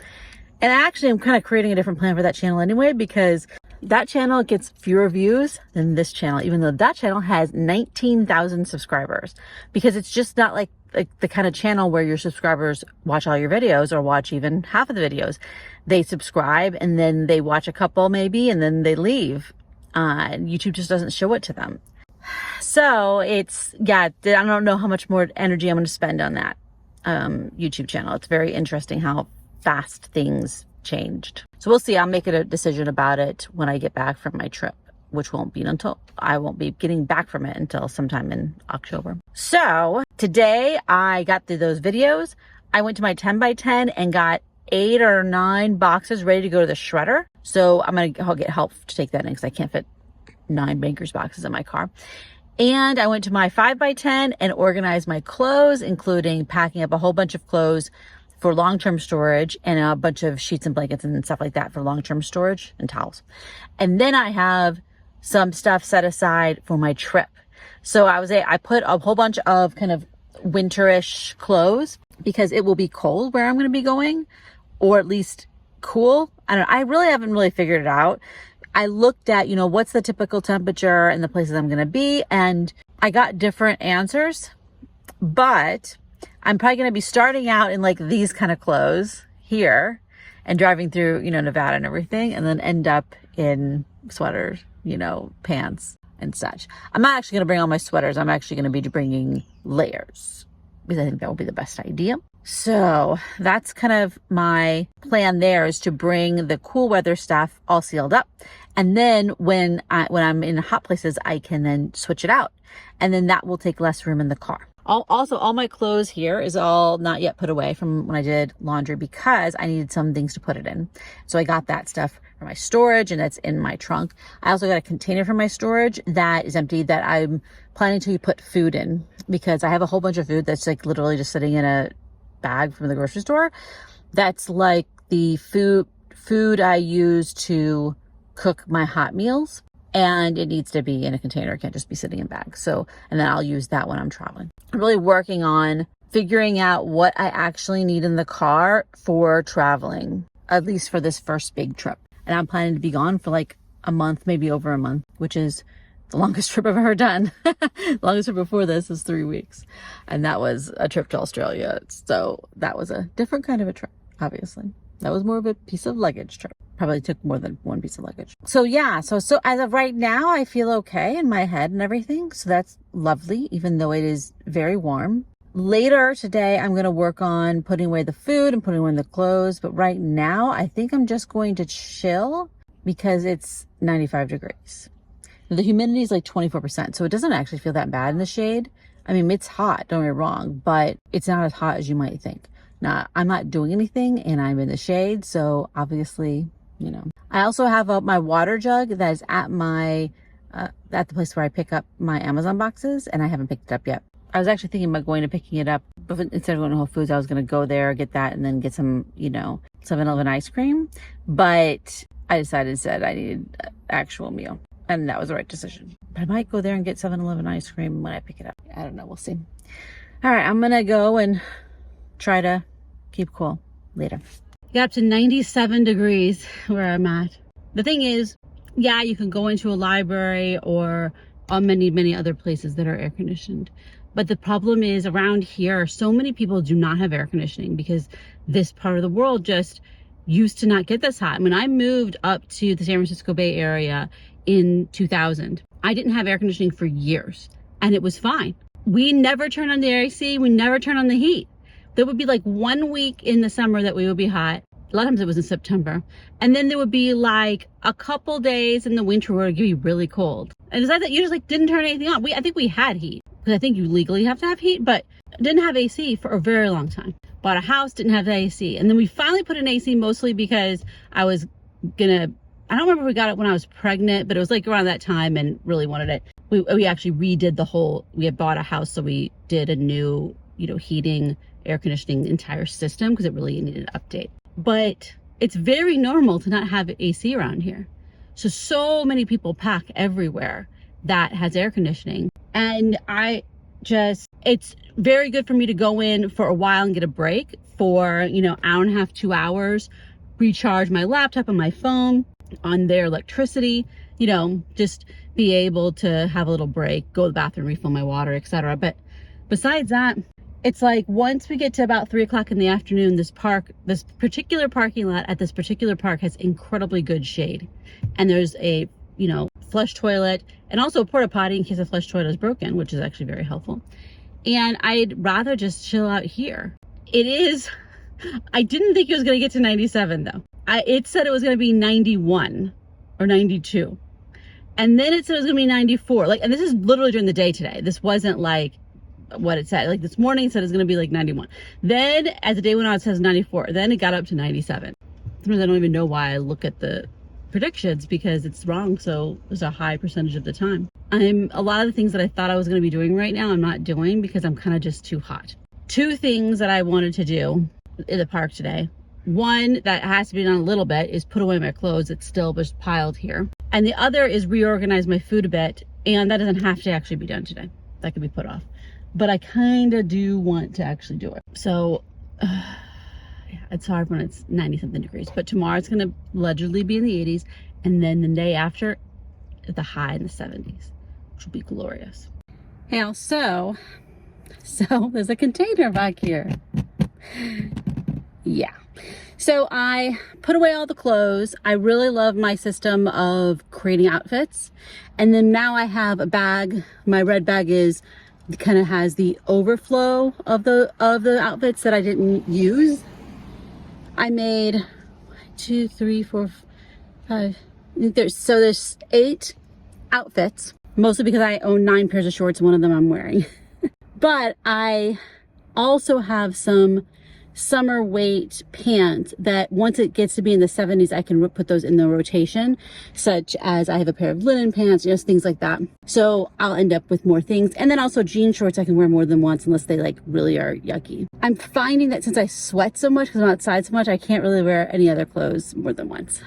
And actually, I'm kind of creating a different plan for that channel anyway, because that channel gets fewer views than this channel, even though that channel has 19,000 subscribers, because it's just not like the kind of channel where your subscribers watch all your videos or watch even half of the videos. They subscribe and then they watch a couple maybe, and then they leave. YouTube just doesn't show it to them. So it's, yeah, I don't know how much more energy I'm going to spend on that YouTube channel. It's very interesting how fast things changed. So we'll see. I'll make a decision about it when I get back from my trip, which won't be until I won't be getting back from it until sometime in October. So today I got through those videos. I went to my 10 by 10 and got 8 or 9 boxes ready to go to the shredder. So I'll get help to take that in because I can't fit 9 Bankers boxes in my car. And I went to my 5 by 10 and organized my clothes, including packing up a whole bunch of clothes for long-term storage and a bunch of sheets and blankets and stuff like that for long-term storage and towels. And then I have some stuff set aside for my trip. So I put a whole bunch of kind of winterish clothes because it will be cold where I'm going to be going, or at least cool. I don't know. I really haven't really figured it out. I looked at, what's the typical temperature in the places I'm going to be, and I got different answers, but I'm probably going to be starting out in like these kind of clothes here and driving through, Nevada and everything, and then end up in sweaters, pants and such. I'm not actually going to bring all my sweaters. I'm actually going to be bringing layers because I think that will be the best idea. So that's kind of my plan there, is to bring the cool weather stuff all sealed up. And then when I'm in hot places, I can then switch it out. And then that will take less room in the car. Also, all my clothes here is all not yet put away from when I did laundry because I needed some things to put it in. So I got that stuff for my storage and that's in my trunk. I also got a container for my storage that is empty that I'm planning to put food in because I have a whole bunch of food that's like literally just sitting in a bag from the grocery store. That's like the food I use to cook my hot meals, and it needs to be in a container. It can't just be sitting in bags. So, and then I'll use that when I'm traveling. I'm really working on figuring out what I actually need in the car for traveling, at least for this first big trip. And I'm planning to be gone for like a month, maybe over a month, which is the longest trip I've ever done. The longest trip before this is 3 weeks. And that was a trip to Australia. So that was a different kind of a trip, obviously. That was more of a piece of luggage trip. Probably took more than one piece of luggage. So yeah, so as of right now, I feel okay in my head and everything. So that's lovely, even though it is very warm. Later today, I'm going to work on putting away the food and putting away the clothes. But right now, I think I'm just going to chill because it's 95 degrees. The humidity is like 24%, so it doesn't actually feel that bad in the shade. I mean, it's hot, don't get me wrong, but it's not as hot as you might think. Now, I'm not doing anything and I'm in the shade, so obviously, I also have my water jug that is at the place where I pick up my Amazon boxes, and I haven't picked it up yet. I was actually thinking about going and picking it up, but instead of going to Whole Foods, I was going to go there, get that, and then get some, 7-Eleven ice cream. But I decided instead I needed an actual meal, and that was the right decision. But I might go there and get 7-Eleven ice cream when I pick it up. I don't know. We'll see. All right, I'm going to go and try to keep cool later. Got up to 97 degrees where I'm at. The thing is, yeah, you can go into a library or many other places that are air conditioned. But the problem is around here, so many people do not have air conditioning because this part of the world just used to not get this hot. When I moved up to the San Francisco Bay Area in 2000, I didn't have air conditioning for years and it was fine. We never turned on the AC. We never turned on the heat. There would be like 1 week in the summer that we would be hot. A lot of times it was in September. And then there would be like a couple days in the winter where it would be really cold. And besides that, you just like didn't turn anything on. I think we had heat because I think you legally have to have heat, but didn't have AC for a very long time. Bought a house, didn't have the AC. And then we finally put in AC mostly because I was I don't remember if we got it when I was pregnant, but it was like around that time and really wanted it. We actually redid we had bought a house, so we did a new, heating, air conditioning entire system because it really needed an update. But it's very normal to not have AC around here. So many people pack everywhere that has air conditioning. And it's very good for me to go in for a while and get a break for, hour and a half, 2 hours, recharge my laptop and my phone on their electricity, just be able to have a little break, go to the bathroom, refill my water, etc. But besides that, it's like once we get to about 3 o'clock in the afternoon, this particular parking lot at this particular park has incredibly good shade. And there's a, flush toilet and also a porta potty in case the flush toilet is broken, which is actually very helpful. And I'd rather just chill out here. I didn't think it was going to get to 97 though. It said it was going to be 91 or 92. And then it said it was going to be 94. And this is literally during the day today. This wasn't like what it said. Like this morning it said it's going to be like 91. Then as the day went on, it says 94. Then it got up to 97. Sometimes I don't even know why I look at the predictions because it's wrong. So there's a high percentage of the time. A lot of the things that I thought I was going to be doing right now, I'm not doing because I'm kind of just too hot. 2 things that I wanted to do in the park today. One that has to be done a little bit is put away my clothes that's still just piled here. And the other is reorganize my food a bit. And that doesn't have to actually be done today. That could be put off. But I kind of do want to actually do it. So it's hard when it's 90 something degrees. But tomorrow it's going to allegedly be in the 80s. And then the day after, the high in the 70s, which will be glorious. Hey, so there's a container back here. Yeah. So I put away all the clothes. I really love my system of creating outfits. And then now I have a bag. My red bag kind of has the overflow of the outfits that I didn't use. I made 2, 3, 4, 5. There's 8 outfits, mostly because I own 9 pairs of shorts. One of them I'm wearing. But I also have some summer weight pants that once it gets to be in the 70s, I can put those in the rotation, such as I have a pair of linen pants, just things like that. So I'll end up with more things. And then also jean shorts I can wear more than once unless they really are yucky. I'm finding that since I sweat so much because I'm outside so much, I can't really wear any other clothes more than once.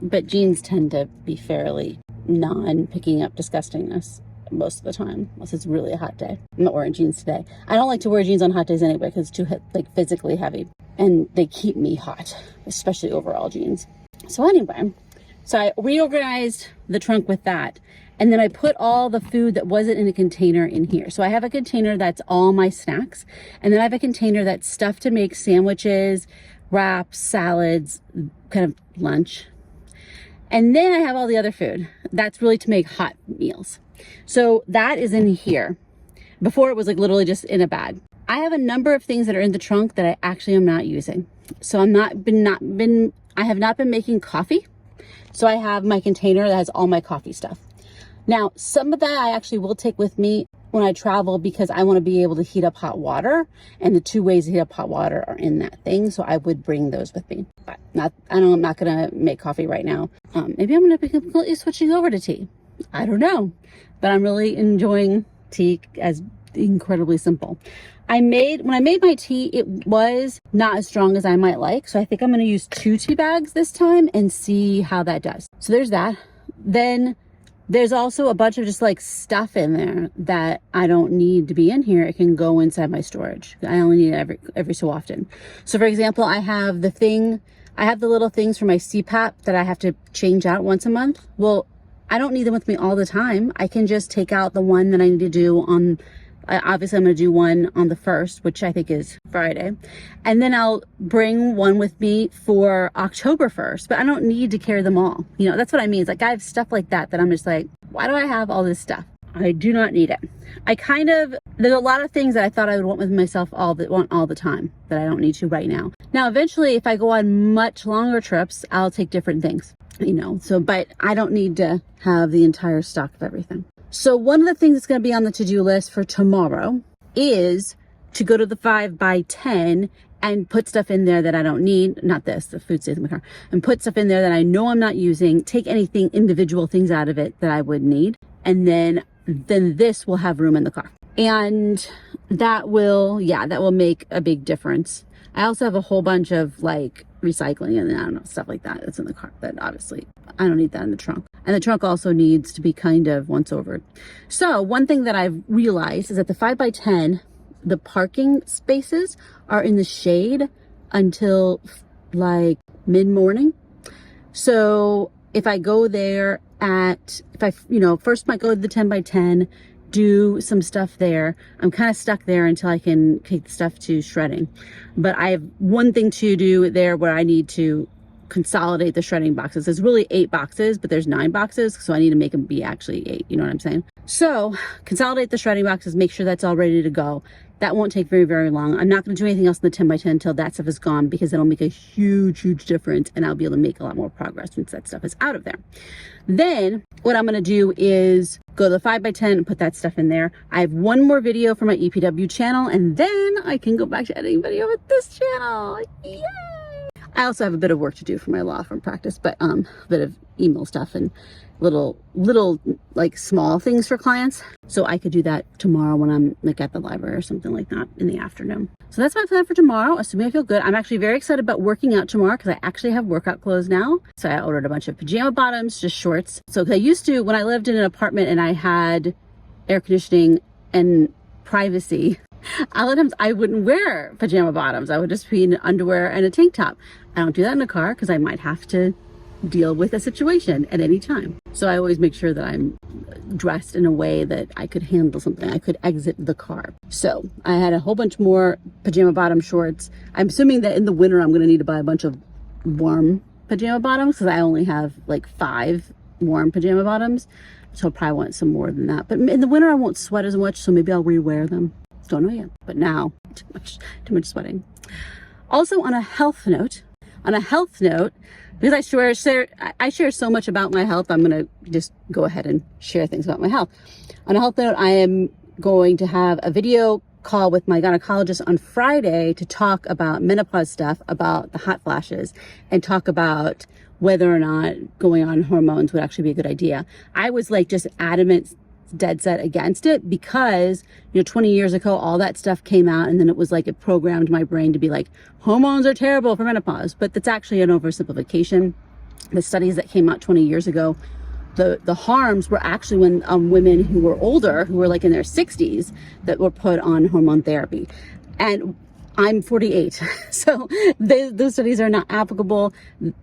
But jeans tend to be fairly non-picking up disgustingness most of the time, unless it's really a hot day. I'm not wearing jeans today. I don't like to wear jeans on hot days anyway because it's too physically heavy and they keep me hot, especially overall jeans. So anyway, I reorganized the trunk with that. And then I put all the food that wasn't in a container in here. So I have a container that's all my snacks. And then I have a container that's stuff to make sandwiches, wraps, salads, kind of lunch. And then I have all the other food. That's really to make hot meals. So that is in here. Before it was literally just in a bag. I have a number of things that are in the trunk that I actually am not using. So I have not been making coffee. So I have my container that has all my coffee stuff. Now, some of that I actually will take with me when I travel because I want to be able to heat up hot water. And the 2 ways to heat up hot water are in that thing. So I would bring those with me. But I know I'm not going to make coffee right now. Maybe I'm going to be completely switching over to tea. I don't know. But I'm really enjoying tea as incredibly simple. When I made my tea, it was not as strong as I might like. So I think I'm going to use 2 tea bags this time and see how that does. So there's that. Then there's also a bunch of just like stuff in there that I don't need to be in here. It can go inside my storage. I only need it every so often. So for example, I have the little things for my CPAP that I have to change out once a month. Well, I don't need them with me all the time. I can just take out the one that I need to do on, obviously I'm going to do one on the 1st, which I think is Friday. And then I'll bring one with me for October 1st, but I don't need to carry them all. You know, that's what I mean. It's like I have stuff like that I'm just like, why do I have all this stuff? I do not need it. There's a lot of things that I thought I would want with myself all the time that I don't need to right now. Now, eventually, if I go on much longer trips, I'll take different things, you know, but I don't need to have the entire stock of everything. So one of the things that's going to be on the to-do list for tomorrow is to go to the 5x10 and put stuff in there that I don't need. Not this, the food stays in my car. And put stuff in there that I know I'm not using. Take individual things out of it that I would need. And then this will have room in the car. And that will make a big difference. I also have a whole bunch of like recycling and I don't know, stuff like that that's in the car that obviously I don't need that in the trunk. And the trunk also needs to be kind of once over. So one thing that I've realized is that the 5x10, the parking spaces are in the shade until like mid-morning. So if I go there first might go to the 10x10, do some stuff there. I'm kind of stuck there until I can take the stuff to shredding. But I have one thing to do there where I need to consolidate the shredding boxes. There's really 8 boxes, but there's 9 boxes. So I need to make them be actually 8. You know what I'm saying? So consolidate the shredding boxes, make sure that's all ready to go. That won't take very, very long. I'm not going to do anything else in the 10x10 until that stuff is gone because it'll make a huge, huge difference and I'll be able to make a lot more progress once that stuff is out of there. Then what I'm going to do is go to the 5x10 and put that stuff in there. I have one more video for my EPW channel and then I can go back to editing video with this channel. Yay! I also have a bit of work to do for my law firm practice, but a bit of email stuff and little like small things for clients. So I could do that tomorrow when I'm like at the library or something like that in the afternoon. So that's my plan for tomorrow, assuming I feel good. I'm actually very excited about working out tomorrow because I actually have workout clothes now. So I ordered a bunch of pajama bottoms, just shorts. So I used to, when I lived in an apartment and I had air conditioning and privacy, a lot of times I wouldn't wear pajama bottoms. I would just be in underwear and a tank top. I don't do that in a car because I might have to deal with a situation at any time. So I always make sure that I'm dressed in a way that I could handle something. I could exit the car. So I had a whole bunch more pajama bottom shorts. I'm assuming that in the winter I'm going to need to buy a bunch of warm pajama bottoms because I only have like 5 warm pajama bottoms. So I'll probably want some more than that. But in the winter I won't sweat as much, so maybe I'll rewear them. Don't know yet. But now, too much sweating. Also on a health note, because I share so much about my health, I'm going to just go ahead and share things about my health. On a health note, I am going to have a video call with my gynecologist on Friday to talk about menopause stuff, about the hot flashes, and talk about whether or not going on hormones would actually be a good idea. I was like just adamant, dead set against it because 20 years ago all that stuff came out and then it was like it programmed my brain to be like hormones are terrible for menopause, but that's actually an oversimplification. The studies that came out 20 years ago, the harms were actually when women who were older, who were like in their 60s, that were put on hormone therapy. And I'm 48, so those studies are not applicable.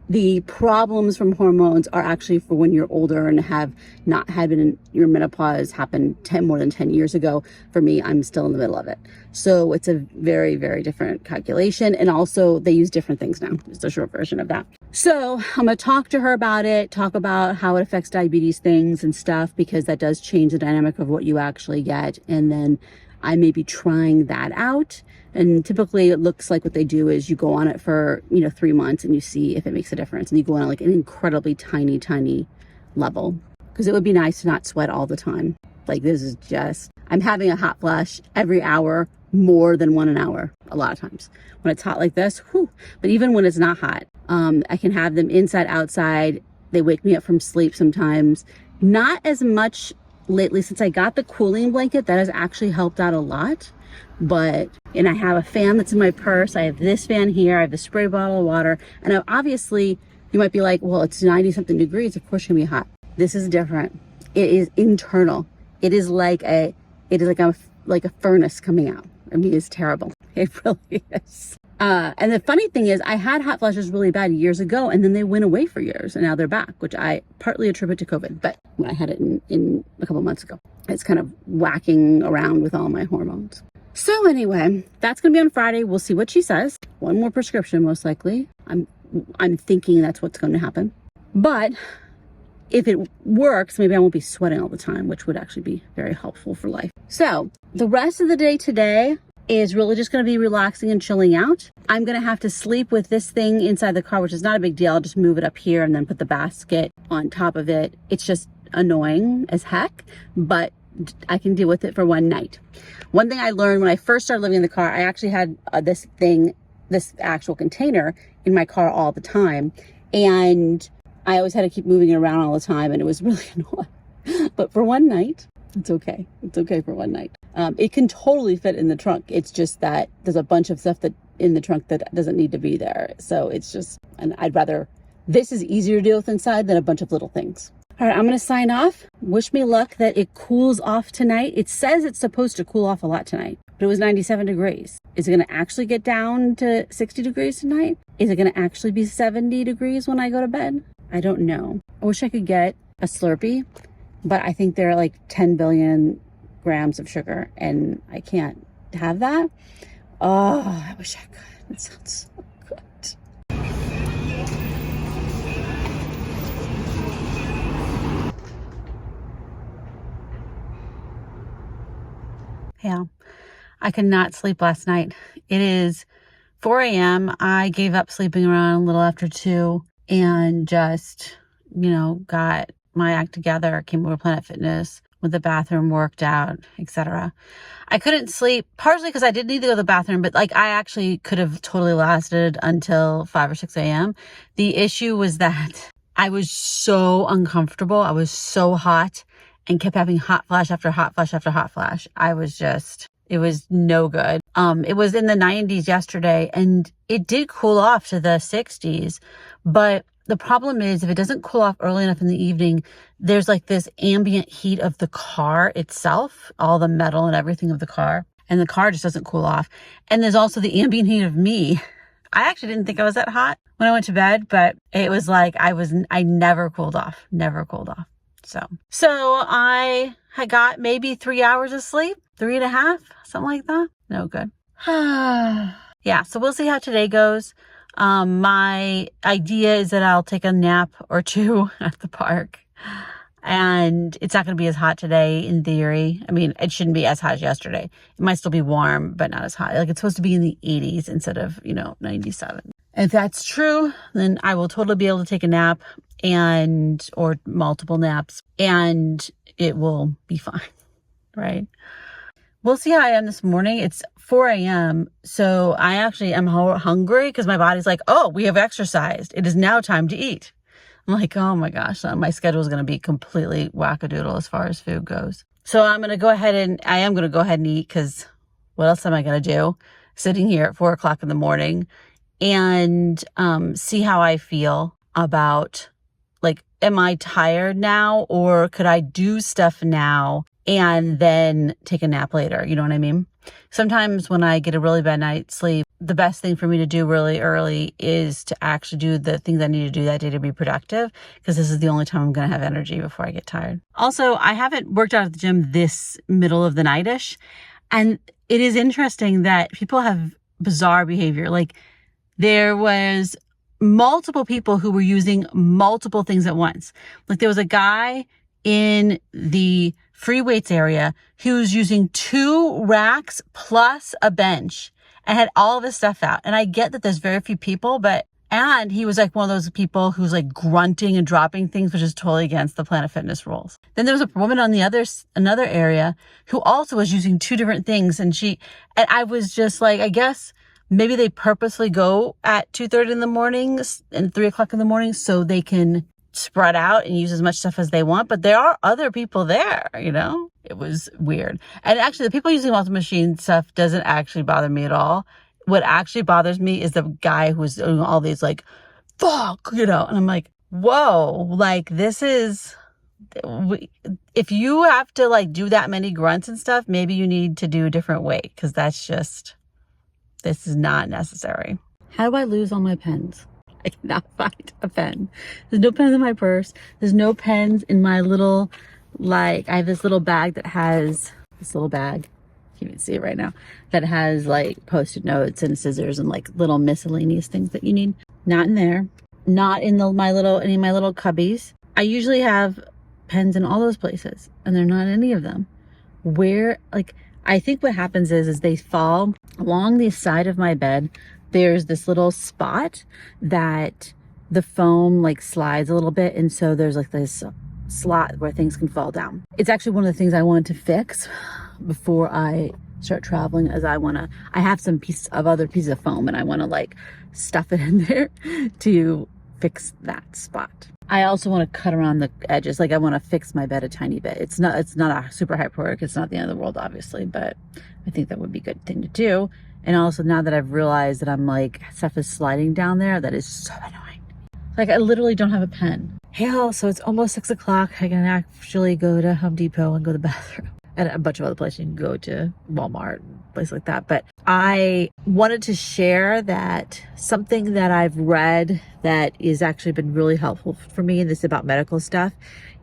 The problems from hormones are actually for when you're older and have not had your menopause happen more than 10 years ago. For me, I'm still in the middle of it. So it's a very, very different calculation. And also they use different things now. It's a short version of that. So I'm going to talk to her about it, talk about how it affects diabetes things and stuff, because that does change the dynamic of what you actually get. And then I may be trying that out. And typically it looks like what they do is you go on it for, 3 months and you see if it makes a difference. And you go on like an incredibly tiny, tiny level. Because it would be nice to not sweat all the time. Like this is just, I'm having a hot flash every hour, more than 1 an hour, a lot of times. When it's hot like this, whew. But even when it's not hot, I can have them inside, outside. They wake me up from sleep sometimes. Not as much lately, since I got the cooling blanket, that has actually helped out a lot. And I have a fan that's in my purse. I have this fan here. I have the spray bottle of water. And obviously, you might be like, well, it's 90 something degrees. Of course it's gonna be hot. This is different. It is internal. It is like a furnace coming out. I mean, it's terrible. It really is. And the funny thing is, I had hot flashes really bad years ago, and then they went away for years, and now they're back, which I partly attribute to COVID. But when I had it in a couple months ago, it's kind of whacking around with all my hormones. So anyway, that's gonna be on Friday. We'll see what she says. One more prescription, most likely. I'm thinking that's what's going to happen. But if it works, maybe I won't be sweating all the time, which would actually be very helpful for life. So the rest of the day today is really just going to be relaxing and chilling out. I'm going to have to sleep with this thing inside the car, which is not a big deal. I'll just move it up here and then put the basket on top of it. It's just annoying as heck, but I can deal with it for one night. One thing I learned when I first started living in the car, I actually had this actual container in my car all the time. And I always had to keep moving it around all the time, and it was really annoying. But for one night, it's okay. It's okay for one night. It can totally fit in the trunk. It's just that there's a bunch of stuff that in the trunk that doesn't need to be there. So it's just, and this is easier to deal with inside than a bunch of little things. All right, I'm going to sign off. Wish me luck that it cools off tonight. It says it's supposed to cool off a lot tonight, but it was 97 degrees. Is it going to actually get down to 60 degrees tonight? Is it going to actually be 70 degrees when I go to bed? I don't know. I wish I could get a Slurpee, but I think there are like 10 billion grams of sugar, and I can't have that. Oh, I wish I could. That sounds so good. Yeah, I could not sleep last night. It is 4 a.m. I gave up sleeping around a little after 2 and just, got my act together, came over to Planet Fitness, went to the bathroom, worked out, etc. I couldn't sleep, partially because I did need to go to the bathroom, but I actually could have totally lasted until 5 or 6 a.m. The issue was that I was so uncomfortable. I was so hot and kept having hot flash after hot flash after hot flash. It was no good. It was in the 90s yesterday, and it did cool off to the 60s, but the problem is if it doesn't cool off early enough in the evening, there's this ambient heat of the car itself, all the metal and everything of the car, and the car just doesn't cool off. And there's also the ambient heat of me. I actually didn't think I was that hot when I went to bed, but it was I never cooled off. So I got maybe 3 hours of sleep, 3.5, something like that. No good. Yeah, so we'll see how today goes. My idea is that I'll take a nap or two at the park, and it's not going to be as hot today in theory. I mean, it shouldn't be as hot as yesterday. It might still be warm, but not as hot. It's supposed to be in the 80s instead of, 97. If that's true, then I will totally be able to take a nap or multiple naps, and it will be fine, right? We'll see how I am this morning. It's 4 a.m. So I actually am hungry because my body's like, oh, we have exercised. It is now time to eat. I'm like, oh my gosh, my schedule is going to be completely wackadoodle as far as food goes. So I am going to go ahead and eat, because what else am I going to do? Sitting here at 4 o'clock in the morning, and see how I feel about, am I tired now, or could I do stuff now and then take a nap later? You know what I mean? Sometimes when I get a really bad night's sleep, the best thing for me to do really early is to actually do the things I need to do that day to be productive, because this is the only time I'm going to have energy before I get tired. Also, I haven't worked out at the gym this middle of the night-ish, and it is interesting that people have bizarre behavior. There was multiple people who were using multiple things at once. There was a guy in the free weights area who was using 2 racks plus a bench and had all of his stuff out. And I get that there's very few people, and he was one of those people who's grunting and dropping things, which is totally against the Planet Fitness rules. Then there was a woman on another area who also was using 2 different things. And I was just I guess maybe they purposely go at 2:30 in the morning and 3 o'clock in the morning so they can spread out and use as much stuff as they want, but there are other people there, you know? It was weird. And actually, the people using multi machine stuff doesn't actually bother me at all. What actually bothers me is the guy who's doing all these like, fuck, you know, and I'm like, whoa, like this is, if you have to like do that many grunts and stuff, maybe you need to do a different way, because that's just, this is not necessary. How do I lose all my pens? I cannot find a pen. There's no pens in my purse. There's no pens in my little, like, I have this little bag that has, this little bag, you can't even see it right now, that has like post-it notes and scissors and like little miscellaneous things that you need. Not in there. Not in any of my little cubbies. I usually have pens in all those places, and they're not in any of them. Where, like, I think what happens is they fall along the side of my bed. There's this little spot that the foam like slides a little bit, and so there's like this slot where things can fall down. It's actually one of the things I wanted to fix before I start traveling, as I have some other pieces of foam, and I want to like stuff it in there to fix that spot. I also want to cut around the edges. Like, I want to fix my bed a tiny bit. It's not a super high priority. It's not the end of the world, obviously, but I think that would be a good thing to do. And also, now that I've realized that I'm like, stuff is sliding down there, that is so annoying. Like, I literally don't have a pen. Hell, so it's almost 6 o'clock. I can actually go to Home Depot and go to the bathroom. And a bunch of other places. You can go to Walmart and places like that. But I wanted to share that something that I've read that is actually been really helpful for me, and this is about medical stuff,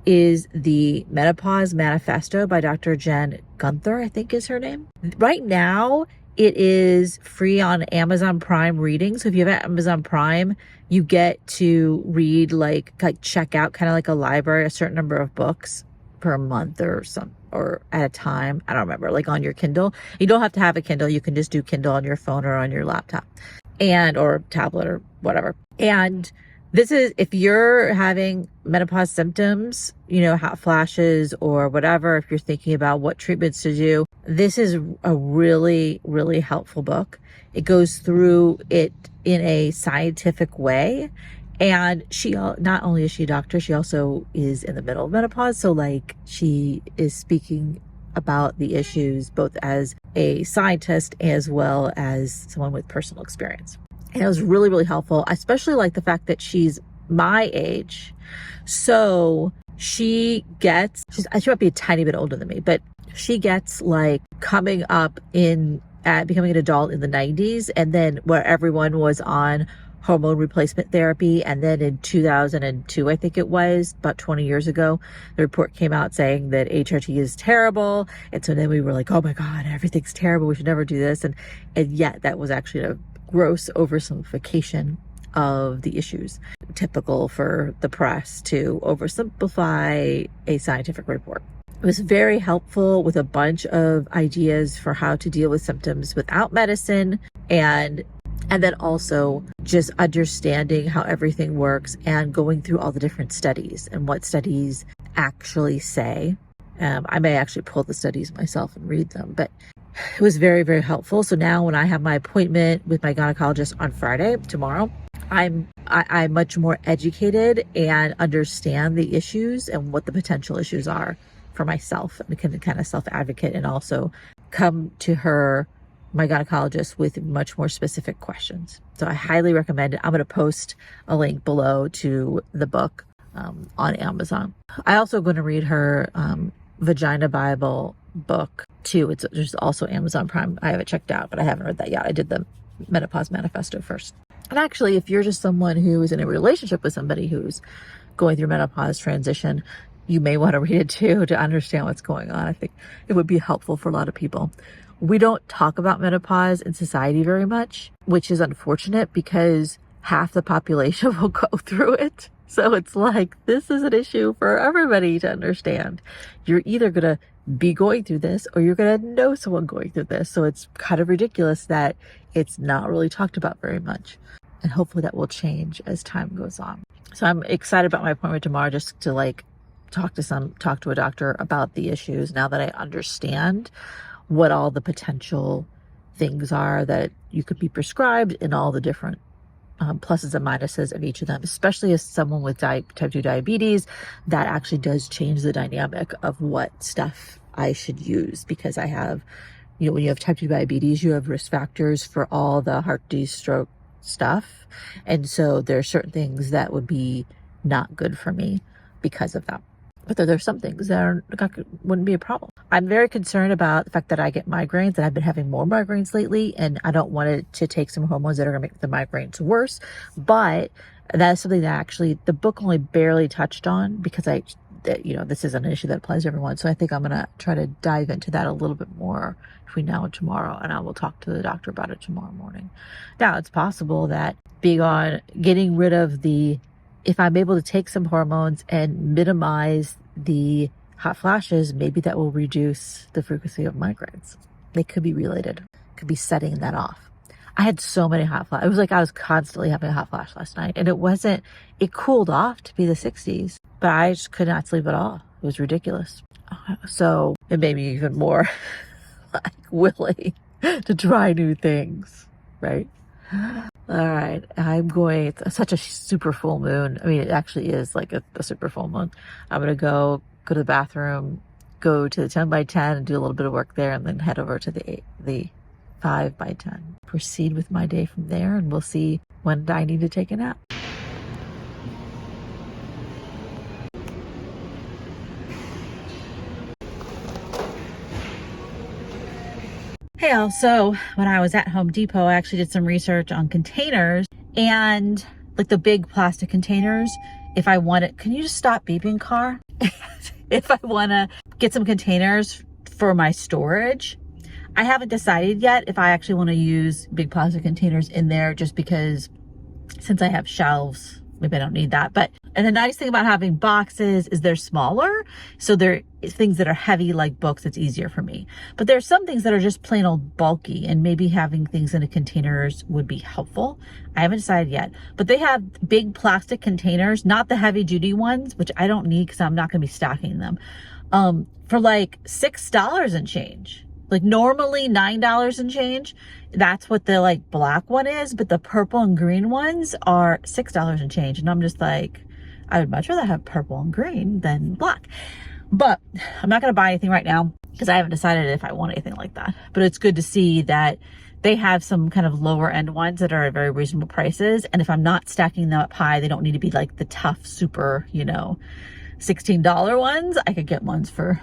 is the Menopause Manifesto by Dr. Jen Gunther, I think is her name. Right now, it is free on Amazon Prime reading. So if you have Amazon Prime, you get to read, like check out kind of like a library, a certain number of books per month or at a time. I don't remember, like on your Kindle. You don't have to have a Kindle. You can just do Kindle on your phone or on your laptop or tablet or whatever. And this is, if you're having menopause symptoms, you know, hot flashes or whatever, if you're thinking about what treatments to do, this is a really, really helpful book. It goes through it in a scientific way. And she, not only is she a doctor, she also is in the middle of menopause. So like, she is speaking about the issues both as a scientist as well as someone with personal experience. And it was really, really helpful. I especially like the fact that she's my age. So she might be a tiny bit older than me, but she gets like coming up at becoming an adult in the 90s, and then where everyone was on hormone replacement therapy. And then in 2002, I think it was, about 20 years ago, the report came out saying that HRT is terrible. And so then we were like, oh my God, everything's terrible. We should never do this. And yet that was actually a gross oversimplification of the issues. Typical for the press to oversimplify a scientific report. It was very helpful with a bunch of ideas for how to deal with symptoms without medicine, and then also just understanding how everything works and going through all the different studies and what studies actually say. I may actually pull the studies myself and read them, but it was very, very helpful. So now when I have my appointment with my gynecologist on Friday, tomorrow, I'm much more educated and understand the issues and what the potential issues are for myself, and can kind of self-advocate and also come to my gynecologist with much more specific questions. So I highly recommend it. I'm going to post a link below to the book on Amazon. I also going to read her Vagina Bible book too. It's just also Amazon Prime. I have it checked out, but I haven't read that yet. I did the Menopause Manifesto first. And actually, if you're just someone who is in a relationship with somebody who's going through menopause transition, you may want to read it too to understand what's going on. I think it would be helpful for a lot of people. We don't talk about menopause in society very much, which is unfortunate because half the population will go through it. So it's like, this is an issue for everybody to understand. You're either going to be going through this or you're going to know someone going through this. So it's kind of ridiculous that it's not really talked about very much. And hopefully that will change as time goes on. So I'm excited about my appointment tomorrow, just to like talk to a doctor about the issues now that I understand what all the potential things are that you could be prescribed in all the different pluses and minuses of each of them, especially as someone with type 2 diabetes. That actually does change the dynamic of what stuff I should use, because I have, when you have type 2 diabetes, you have risk factors for all the heart disease, stroke stuff. And so there are certain things that would be not good for me because of that. But there's some things that wouldn't be a problem. I'm very concerned about the fact that I get migraines, and I've been having more migraines lately, and I don't want it to take some hormones that are going to make the migraines worse. But that is something that actually the book only barely touched on, because this isn't an issue that applies to everyone. So I think I'm going to try to dive into that a little bit more between now and tomorrow, and I will talk to the doctor about it tomorrow morning. Now, it's possible that being on getting rid of if I'm able to take some hormones and minimize the hot flashes, maybe that will reduce the frequency of migraines. They could be related. Could be setting that off. I had so many hot flashes. It was like I was constantly having a hot flash last night, and it cooled off to be the 60s, but I just could not sleep at all. It was ridiculous. So it made me even more like willing to try new things, right? All right, it's such a super full moon. I mean, it actually is like a super full moon. I'm going to go to the bathroom, go to the 10 by 10 and do a little bit of work there, and then head over to the 5 by 10. Proceed with my day from there, and we'll see when I need to take a nap. Hey all, so when I was at Home Depot, I actually did some research on containers, and like the big plastic containers. If I want it, can you just stop beeping, car? If I want to get some containers for my storage, I haven't decided yet if I actually want to use big plastic containers in there, just because since I have shelves, maybe I don't need that. And the nice thing about having boxes is they're smaller. So they're things that are heavy, like books, it's easier for me. But there's some things that are just plain old bulky, and maybe having things in the containers would be helpful. I haven't decided yet, but they have big plastic containers, not the heavy duty ones, which I don't need because I'm not going to be stocking them, for like $6 and change. Like normally $9 and change. That's what the like black one is, but the purple and green ones are $6 and change. And I'm just like, I would much rather have purple and green than black. But I'm not going to buy anything right now because I haven't decided if I want anything like that. But it's good to see that they have some kind of lower end ones that are at very reasonable prices. And if I'm not stacking them up high, they don't need to be like the tough, super, $16 ones. I could get ones for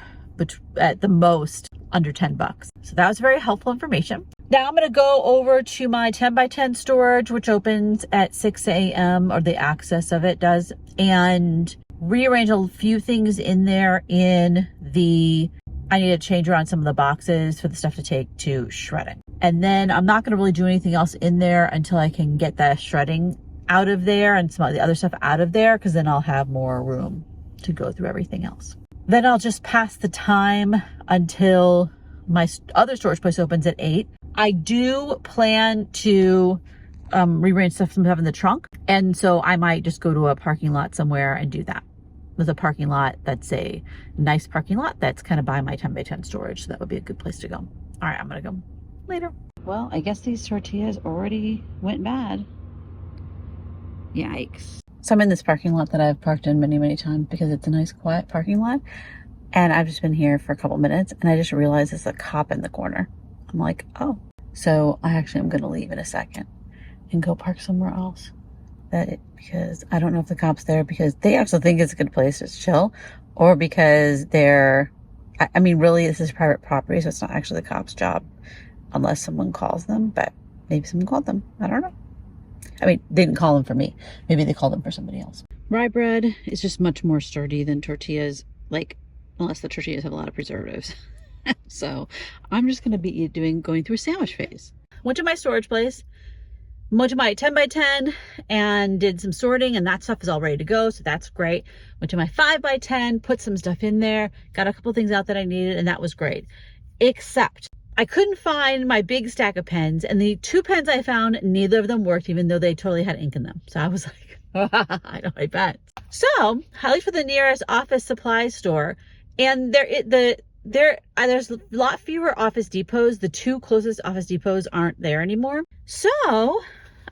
at the most under 10 bucks. So that was very helpful information. Now I'm going to go over to my 10 by 10 storage, which opens at 6 a.m. or the access of it does, and rearrange a few things in there I need to change around some of the boxes for the stuff to take to shredding. And then I'm not going to really do anything else in there until I can get the shredding out of there and some of the other stuff out of there, because then I'll have more room to go through everything else. Then I'll just pass the time until my other storage place opens at 8. I do plan to rearrange stuff in the trunk. And so I might just go to a parking lot somewhere and do that. With a parking lot that's a nice parking lot that's kind of by my 10 by 10 storage. So that would be a good place to go. All right, I'm going to go later. Well, I guess these tortillas already went bad. Yikes. So I'm in this parking lot that I've parked in many, many times because it's a nice quiet parking lot. And I've just been here for a couple minutes and I just realized there's a cop in the corner. I'm like, oh. So I actually am going to leave in a second and go park somewhere else. Because I don't know if the cop's there because they actually think it's a good place to chill, or because really this is private property, so it's not actually the cop's job unless someone calls them, but maybe someone called them. I don't know. They didn't call them for me. Maybe they called them for somebody else. Rye bread is just much more sturdy than tortillas, unless the tortillas have a lot of preservatives. So I'm just going to be going through a sandwich phase. Went to my storage place, went to my 10 by 10 and did some sorting, and that stuff is all ready to go. So that's great. Went to my 5 by 10, put some stuff in there, got a couple things out that I needed, and that was great. Except I couldn't find my big stack of pens, and the 2 pens I found, neither of them worked, even though they totally had ink in them. So I was like, I know, I bet. So I looked for the nearest office supply store, and there's a lot fewer Office Depots. The 2 closest Office Depots aren't there anymore. So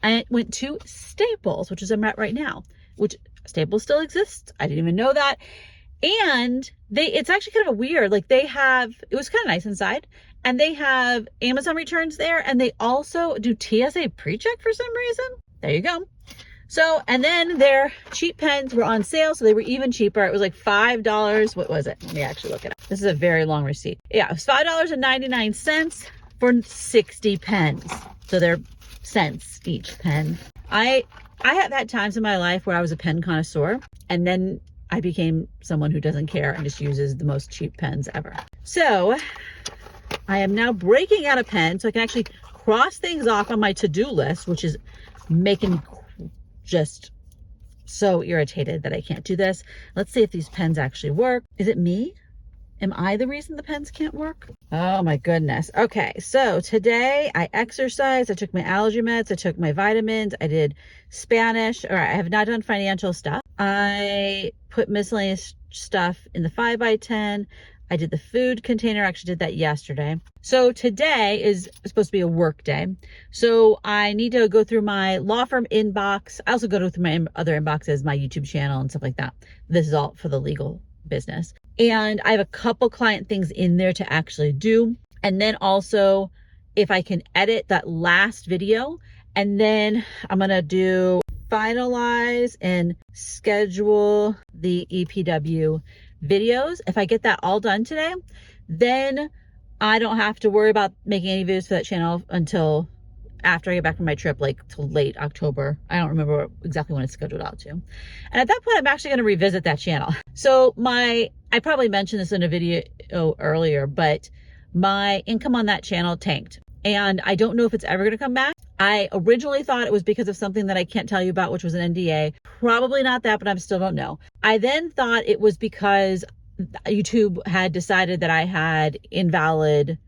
I went to Staples, which is I'm at right now, which Staples still exists. I didn't even know that. And it's actually kind of a weird, like it was kind of nice inside, and they have Amazon returns there, and they also do TSA pre-check for some reason. There you go. So, and then their cheap pens were on sale, so they were even cheaper. It was like $5. What was it? Let me actually look it up. This is a very long receipt. Yeah, it was $5.99 for 60 pens. So they're cents each pen. I have had times in my life where I was a pen connoisseur, and then I became someone who doesn't care and just uses the most cheap pens ever. So I am now breaking out a pen so I can actually cross things off on my to-do list, which is making me just so irritated that I can't do this. Let's see if these pens actually work. Is it me? Am I the reason the pens can't work? Oh my goodness. Okay, so today I exercised, I took my allergy meds, I took my vitamins, I did Spanish, or I have not done financial stuff. I put miscellaneous stuff in the 5x10. I did the food container, I actually did that yesterday. So today is supposed to be a work day. So I need to go through my law firm inbox. I also go through my other inboxes, my YouTube channel and stuff like that. This is all for the legal business. And I have a couple client things in there to actually do. And then also, if I can edit that last video, and then I'm going to finalize and schedule the EPW videos. If I get that all done today, then I don't have to worry about making any videos for that channel until after I get back from my trip, like till late October. I don't remember exactly when it's scheduled out to. And at that point, I'm actually going to revisit that channel. So I probably mentioned this in a video earlier, but my income on that channel tanked. And I don't know if it's ever going to come back. I originally thought it was because of something that I can't tell you about, which was an NDA. Probably not that, but I still don't know. I then thought it was because YouTube had decided that I had invalid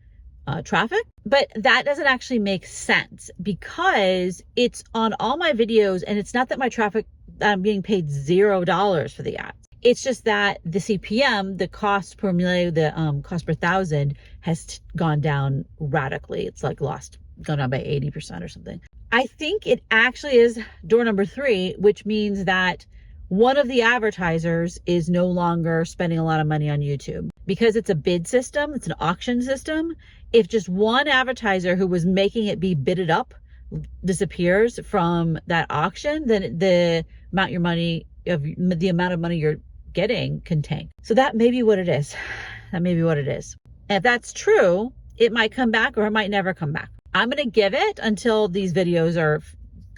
traffic, but that doesn't actually make sense because it's on all my videos, and it's not that my traffic, I'm getting paid $0 for the ads. It's just that the CPM, the cost per million, the cost per thousand has gone down radically. It's like gone down by 80% or something. I think it actually is door number 3, which means that one of the advertisers is no longer spending a lot of money on YouTube because it's a bid system. It's an auction system. If just one advertiser who was making it be bidded up disappears from that auction, then the amount of money you're getting can tank. So that may be what it is. That may be what it is. And if that's true, it might come back or it might never come back. I'm going to give it until these videos are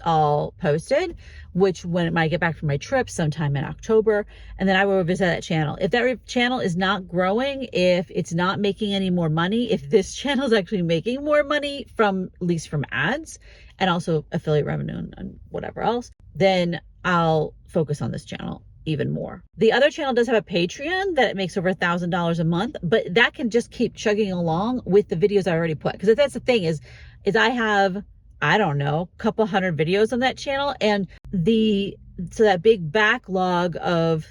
all posted, which when I get back from my trip sometime in October, and then I will revisit that channel. If that channel is not growing, if it's not making any more money, if this channel is actually making more money at least from ads and also affiliate revenue and whatever else, then I'll focus on this channel even more. The other channel does have a Patreon that it makes over $1,000 a month, but that can just keep chugging along with the videos I already put. Because that's the thing is I have, I don't know, a couple hundred videos on that channel, and so that big catalog of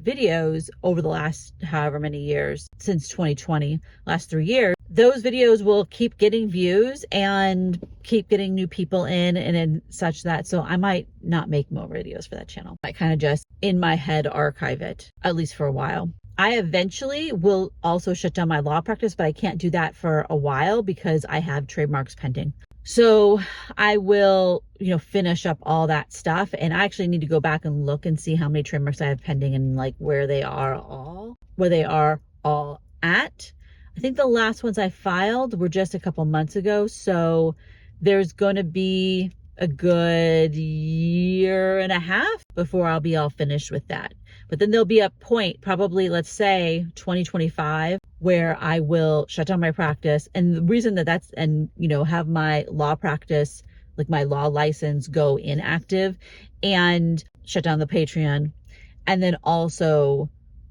videos over the last however many years since 2020, last 3 years, those videos will keep getting views and keep getting new people in such that, so I might not make more videos for that channel. I kind of just in my head archive it, at least for a while. I eventually will also shut down my law practice, but I can't do that for a while because I have trademarks pending. So I will, finish up all that stuff. And I actually need to go back and look and see how many trademarks I have pending and like where they are all at. I think the last ones I filed were just a couple months ago. So there's going to be a good year and a half before I'll be all finished with that. But then there'll be a point, probably let's say 2025, where I will shut down my practice. And the reason have my law practice, like my law license, go inactive and shut down the Patreon. And then also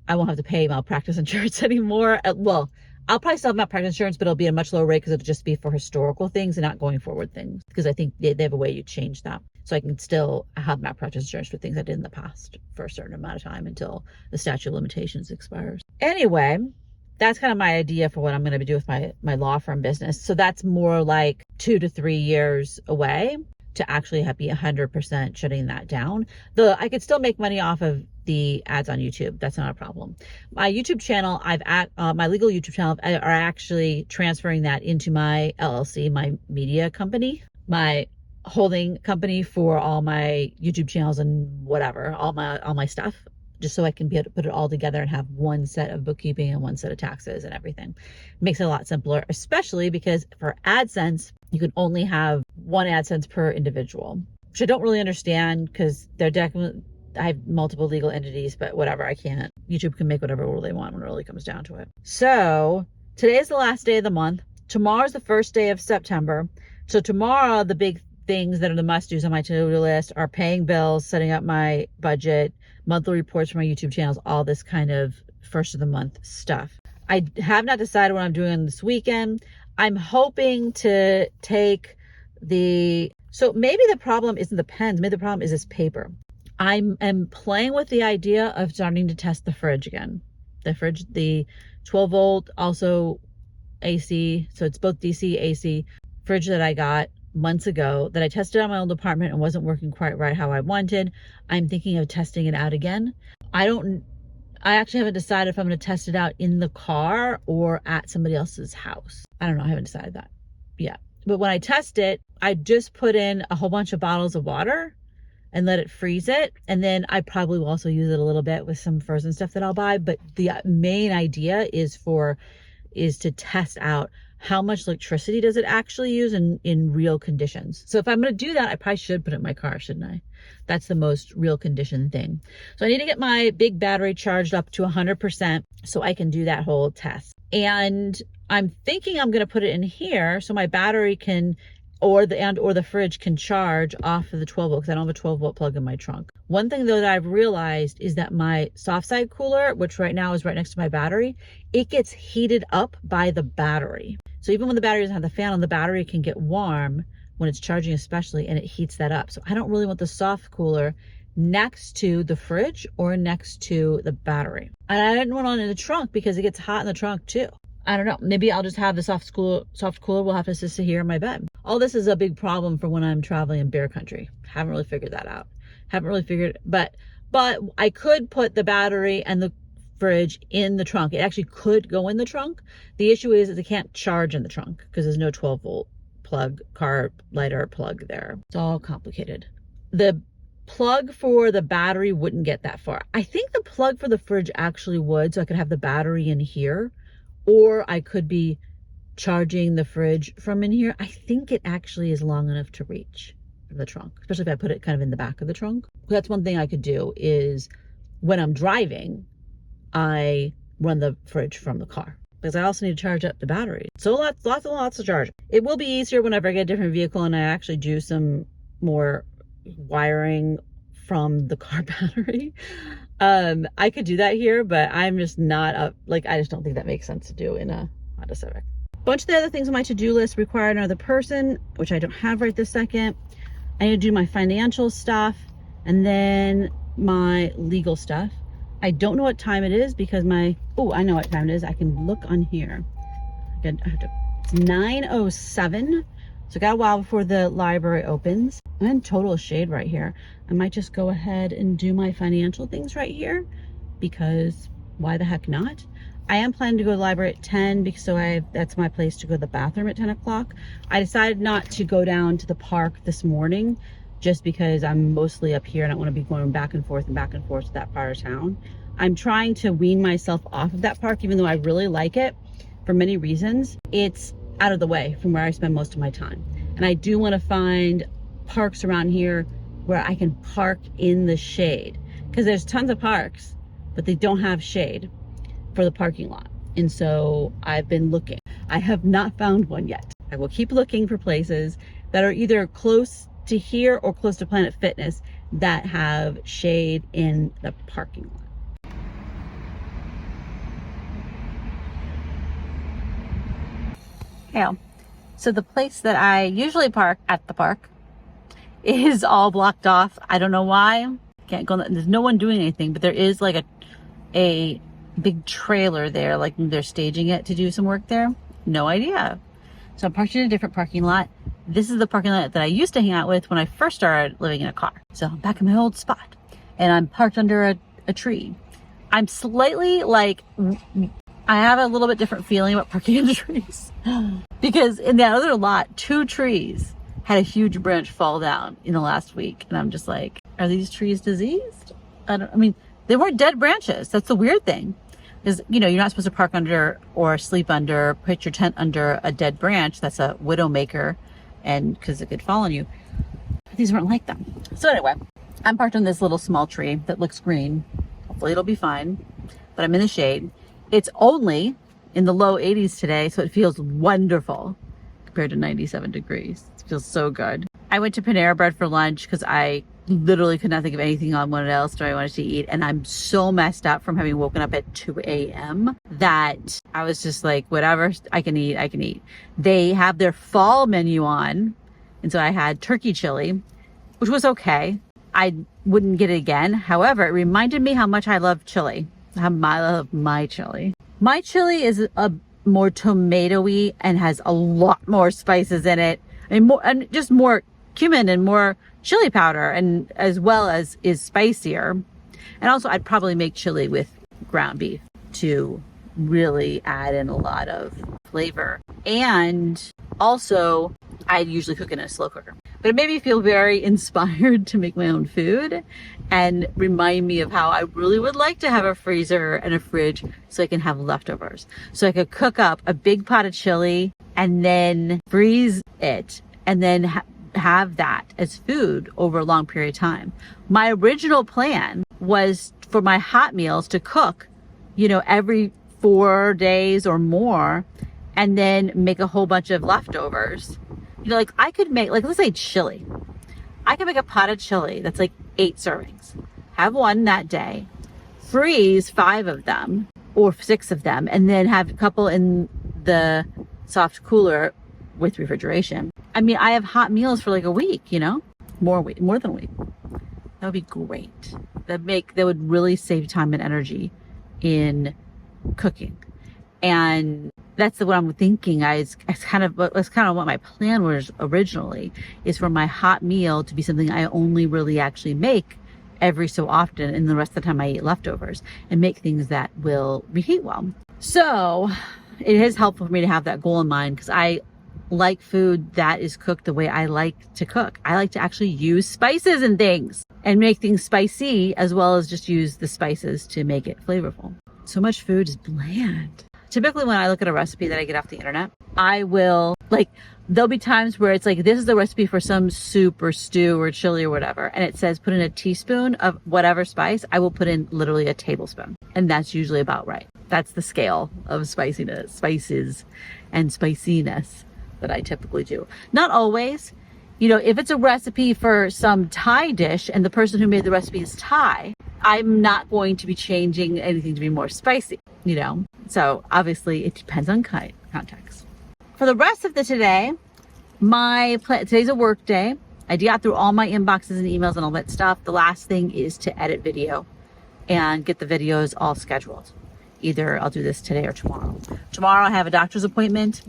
I won't have to pay malpractice insurance anymore. Well, I'll probably still have malpractice insurance, but it'll be a much lower rate because it'll just be for historical things and not going forward things. Because I think they have a way you change that. So I can still have malpractice insurance for things I did in the past for a certain amount of time until the statute of limitations expires. Anyway, that's kind of my idea for what I'm going to be doing with my law firm business. So that's more like 2 to 3 years away to actually be 100% shutting that down. Though I could still make money off of the ads on YouTube. That's not a problem. My YouTube channel, my legal YouTube channel are actually transferring that into my LLC, my media company, my holding company for all my YouTube channels and whatever, all my stuff, just so I can be able to put it all together and have one set of bookkeeping and one set of taxes and everything. It makes it a lot simpler, especially because for AdSense, you can only have one AdSense per individual, which I don't really understand because they're definitely, I have multiple legal entities, but whatever, I can't. YouTube can make whatever rule they want when it really comes down to it. So today is the last day of the month. Tomorrow's the first day of September. So tomorrow, the big things that are the must-dos on my to-do list are paying bills, setting up my budget, monthly reports for my YouTube channels, all this kind of first of the month stuff. I have not decided what I'm doing this weekend. I'm hoping to take so maybe the problem isn't the pens, maybe the problem is this paper. I am playing with the idea of starting to test the fridge again. The fridge, the 12 volt, also AC, so it's both DC, AC fridge that I got months ago that I tested on my old apartment and wasn't working quite right how I wanted. I'm thinking of testing it out again. I actually haven't decided if I'm going to test it out in the car or at somebody else's house. I don't know. I haven't decided that yet. But when I test it, I just put in a whole bunch of bottles of water and let it freeze it. And then I probably will also use it a little bit with some frozen stuff that I'll buy. But the main idea is to test out how much electricity does it actually use in real conditions. So if I'm going to do that, I probably should put it in my car, shouldn't I? That's the most real condition thing. So I need to get my big battery charged up to 100% so I can do that whole test. And I'm thinking I'm going to put it in here so my battery can, or the fridge can charge off of the 12 volt because I don't have a 12 volt plug in my trunk. One thing though that I've realized is that my soft side cooler, which right now is right next to my battery, it gets heated up by the battery. So even when the battery doesn't have the fan on, the battery can get warm when it's charging especially, and it heats that up. So I don't really want the soft cooler next to the fridge or next to the battery. And I didn't want it in the trunk because it gets hot in the trunk too. I don't know. Maybe I'll just have the soft cooler will have to sit here in my bed. All this is a big problem for when I'm traveling in bear country. Haven't really figured that out. But I could put the battery and the fridge in the trunk. It actually could go in the trunk. The issue is that they can't charge in the trunk because there's no 12 volt plug, car lighter plug there. It's all complicated. The plug for the battery wouldn't get that far. I think the plug for the fridge actually would, so I could have the battery in here, or I could be charging the fridge from in here. I think it actually is long enough to reach from the trunk, especially if I put it kind of in the back of the trunk. That's one thing I could do is when I'm driving, I run the fridge from the car because I also need to charge up the battery. So lots of charge. It will be easier whenever I get a different vehicle and I actually do some more wiring from the car battery. I could do that here, but I'm just not I just don't think that makes sense to do in a Honda Civic. A bunch of the other things on my to-do list require another person, which I don't have right this second. I need to do my financial stuff and then my legal stuff. I don't know what time it is because I know what time it is. I can look on here. It's 9:07. So I got a while before the library opens. I'm in total shade right here. I might just go ahead and do my financial things right here because why the heck not? I am planning to go to the library at 10 because that's my place to go to the bathroom at 10 o'clock. I decided not to go down to the park this morning just because I'm mostly up here and I don't want to be going back and forth to that part of town. I'm trying to wean myself off of that park, even though I really like it for many reasons. It's out of the way from where I spend most of my time. And I do want to find parks around here where I can park in the shade because there's tons of parks, but they don't have shade for the parking lot. And so I've been looking. I have not found one yet. I will keep looking for places that are either close to here or close to Planet Fitness that have shade in the parking lot. Yeah. So the place that I usually park at the park is all blocked off. I don't know why. Can't go. There's no one doing anything, but there is like a big trailer there, like they're staging it to do some work there. No idea. So I'm parked in a different parking lot. This is the parking lot that I used to hang out with when I first started living in a car. So I'm back in my old spot and I'm parked under a tree. I'm slightly like, I have a little bit different feeling about parking under trees because in that other lot, 2 trees had a huge branch fall down in the last week. And I'm just like, are these trees diseased? I mean, they weren't dead branches. That's the weird thing. Because, you know, you're not supposed to park under or sleep under, put your tent under a dead branch. That's a widowmaker, and because it could fall on you. But these weren't like them. So anyway, I'm parked on this little small tree that looks green. Hopefully it'll be fine. But I'm in the shade. It's only in the low 80s today, so it feels wonderful compared to 97 degrees. It feels so good. I went to Panera Bread for lunch because I literally could not think of anything on what else I wanted to eat. And I'm so messed up from having woken up at 2 a.m. that I was just like, whatever I can eat, I can eat. They have their fall menu on. And so I had turkey chili, which was okay. I wouldn't get it again. However, it reminded me how much I love chili. I love my chili. My chili is a more tomatoey and has a lot more spices in it. And just more cumin and more chili powder, and as well as is spicier. And also I'd probably make chili with ground beef to really add in a lot of flavor. And also I'd usually cook in a slow cooker. But it made me feel very inspired to make my own food and remind me of how I really would like to have a freezer and a fridge so I can have leftovers. So I could cook up a big pot of chili and then freeze it and then have that as food over a long period of time. My original plan was for my hot meals to cook, you know, every 4 days or more, and then make a whole bunch of leftovers. You know, like I could make, like, let's say chili. I could make a pot of chili that's like 8 servings. Have one that day, freeze 5 of them or 6 of them, and then have a couple in the soft cooler with refrigeration. I mean, I have hot meals for like a week, you know, more than a week. That would be great. That would really save time and energy in cooking. And that's what I'm thinking. That's kind of what my plan was originally, is for my hot meal to be something I only really actually make every so often, and the rest of the time I eat leftovers and make things that will reheat well. So it is helpful for me to have that goal in mind, because I like food that is cooked the way I like to cook. I like to actually use spices and things and make things spicy, as well as just use the spices to make it flavorful. So much food is bland. Typically when I look at a recipe that I get off the internet, there'll be times where it's like, this is the recipe for some soup or stew or chili or whatever, and it says put in a teaspoon of whatever spice. I will put in literally a tablespoon, and that's usually about right. That's the scale of spices and spiciness that I typically do. Not always. You know, if it's a recipe for some Thai dish and the person who made the recipe is Thai, I'm not going to be changing anything to be more spicy, you know? So obviously it depends on context. For the rest of the today, today's a work day. I got through all my inboxes and emails and all that stuff. The last thing is to edit video and get the videos all scheduled. Either I'll do this today or tomorrow. Tomorrow I have a doctor's appointment,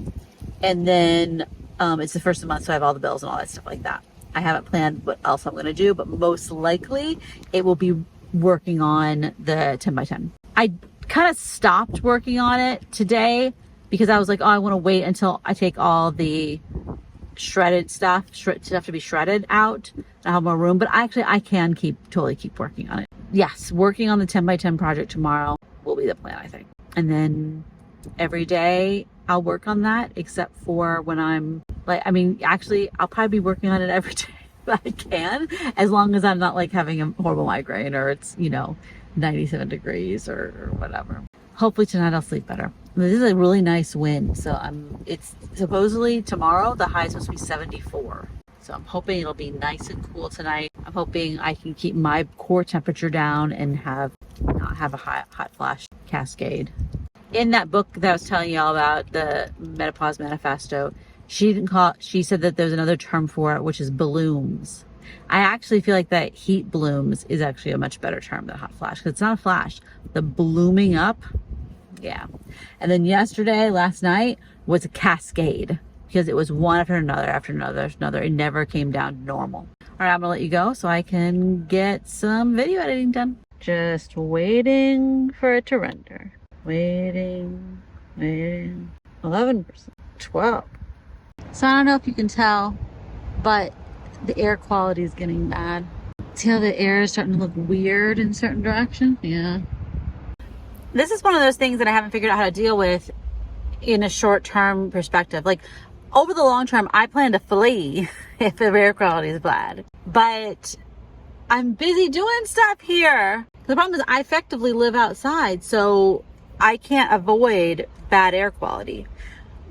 and then it's the first of the month, so I have all the bills and all that stuff like that. I haven't planned what else I'm going to do, but most likely it will be working on the 10 by 10. I kind of stopped working on it today because I was like, oh, I want to wait until I take all the shredded stuff to be shredded out. I have more room, but I can totally keep working on it. Yes, working on the 10 by 10 project tomorrow will be the plan, I think. And then every day I'll work on that, except for when I'm actually I'll probably be working on it every day if I can, as long as I'm not like having a horrible migraine or it's, 97 degrees or whatever. Hopefully tonight I'll sleep better. This is a really nice wind, so it's supposedly tomorrow the high is supposed to be 74. So I'm hoping it'll be nice and cool tonight. I'm hoping I can keep my core temperature down and not have a hot flash cascade. In that book that I was telling you all about, the Menopause Manifesto, she said that there's another term for it, which is balloons. I actually feel like that heat blooms is actually a much better term than hot flash, because it's not a flash. The blooming up, yeah. And then last night was a cascade, because it was one after another, after another, after another. It never came down to normal. All right, I'm gonna let you go so I can get some video editing done. Just waiting for it to render. Waiting. 11%, 12. So I don't know if you can tell, but the air quality is getting bad. See how the air is starting to look weird in certain directions? Yeah. This is one of those things that I haven't figured out how to deal with in a short-term perspective. Like, over the long term, I plan to flee if the air quality is bad. But I'm busy doing stuff here. The problem is I effectively live outside, so I can't avoid bad air quality.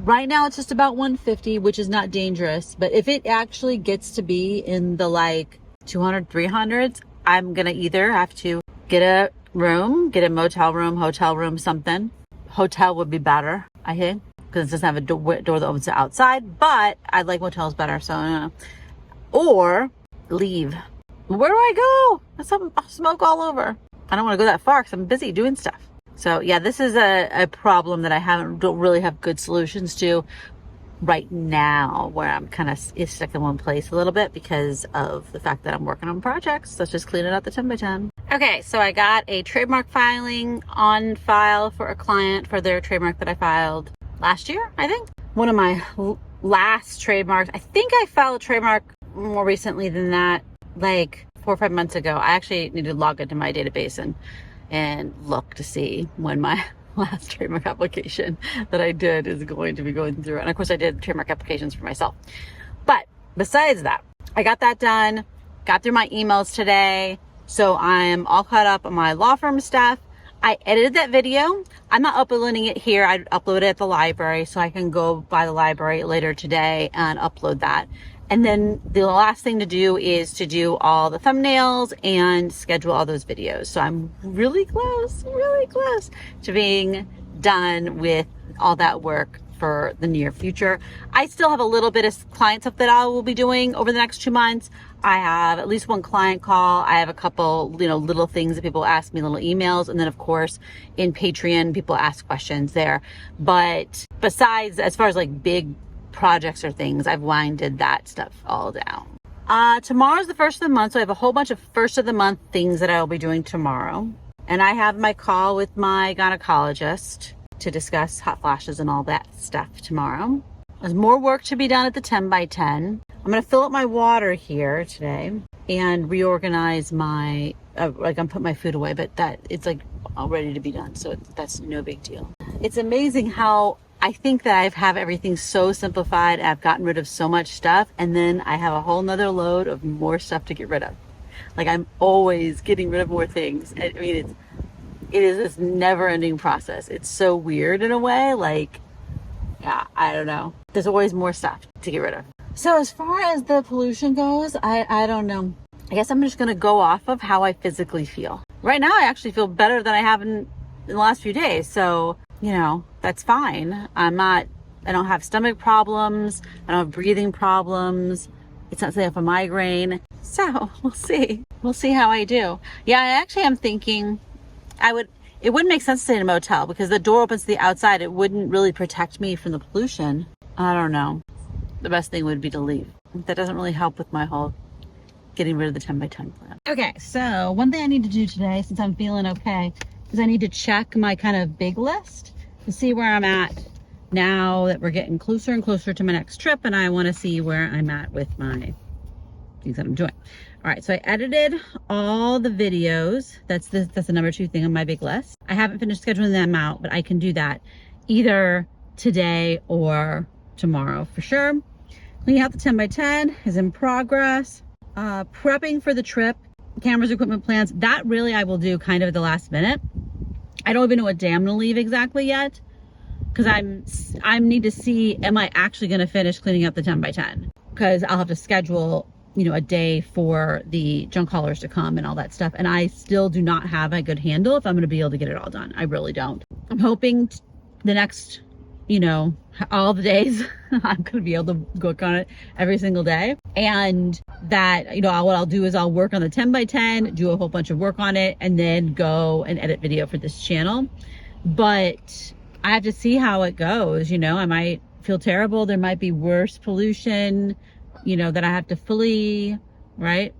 Right now it's just about 150, which is not dangerous. But if it actually gets to be in the like 200, 300s, I'm gonna either have to get a room, get a motel room, hotel room, something. Hotel would be better, I think, because it doesn't have a door that opens to outside, but I like motels better, so I don't know. Or leave. Where do I go? There's some smoke all over. I don't want to go that far because I'm busy doing stuff. So yeah, this is a problem that I don't really have good solutions to right now, where I'm kind of stuck in one place a little bit because of the fact that I'm working on projects such as cleaning out the 10x10. Okay, so I got a trademark filing on file for a client for their trademark that I filed last year, I think. One of my last trademarks. I think I filed a trademark more recently than that, like 4 or 5 months ago. I actually need to log into my database and look to see when my last trademark application that I did is going to be going through. And of course I did trademark applications for myself. But besides that, I got that done, got through my emails today. So I'm all caught up on my law firm stuff. I edited that video. I'm not uploading it here. I upload it at the library, so I can go by the library later today and upload that. And then the last thing to do is to do all the thumbnails and schedule all those videos. So I'm really close to being done with all that work for the near future. I still have a little bit of client stuff that I will be doing over the next 2 months. I have at least one client call. I have a couple, little things that people ask me, little emails. And then of course in Patreon, people ask questions there. But besides, as far as like big projects or things, I've winded that stuff all down. Tomorrow's the first of the month, so I have a whole bunch of first of the month things that I'll be doing tomorrow. And I have my call with my gynecologist to discuss hot flashes and all that stuff tomorrow. There's more work to be done at the 10x10. I'm gonna fill up my water here today and reorganize my, I'm put my food away, but that it's like all ready to be done. So that's no big deal. It's amazing how I think that I have everything so simplified. I've gotten rid of so much stuff, and then I have a whole nother load of more stuff to get rid of. Like I'm always getting rid of more things. I mean, it is this never-ending process. It's so weird in a way. Like, yeah, I don't know. There's always more stuff to get rid of. So as far as the pollution goes, I don't know. I guess I'm just gonna go off of how I physically feel. Right now, I actually feel better than I have in the last few days. So, that's fine. I don't have stomach problems. I don't have breathing problems. It's not saying I have a migraine. So we'll see. We'll see how I do. Yeah, I actually am thinking it wouldn't make sense to stay in a motel because the door opens to the outside. It wouldn't really protect me from the pollution. I don't know. The best thing would be to leave. That doesn't really help with my whole getting rid of the 10x10 plan. Okay, so one thing I need to do today, since I'm feeling okay, is I need to check my kind of big list to see where I'm at now that we're getting closer and closer to my next trip, and I want to see where I'm at with my things that I'm doing. All right, so I edited all the videos. That's the number 2 thing on my big list. I haven't finished scheduling them out, but I can do that either today or tomorrow for sure. Cleaning out the 10x10 is in progress. Prepping for the trip, cameras, equipment plans, that really I will do kind of at the last minute. I don't even know what day I'm gonna leave exactly yet, because I need to see, am I actually gonna finish cleaning up the 10x10? Because I'll have to schedule, a day for the junk haulers to come and all that stuff. And I still do not have a good handle if I'm gonna be able to get it all done. I really don't. I'm hoping the next you know, all the days I'm going to be able to work on it every single day. And that, you know, what I'll do is I'll work on the 10 by 10, do a whole bunch of work on it, and then go and edit video for this channel. But I have to see how it goes. You know, I might feel terrible. There might be worse pollution, you know, that I have to flee, right?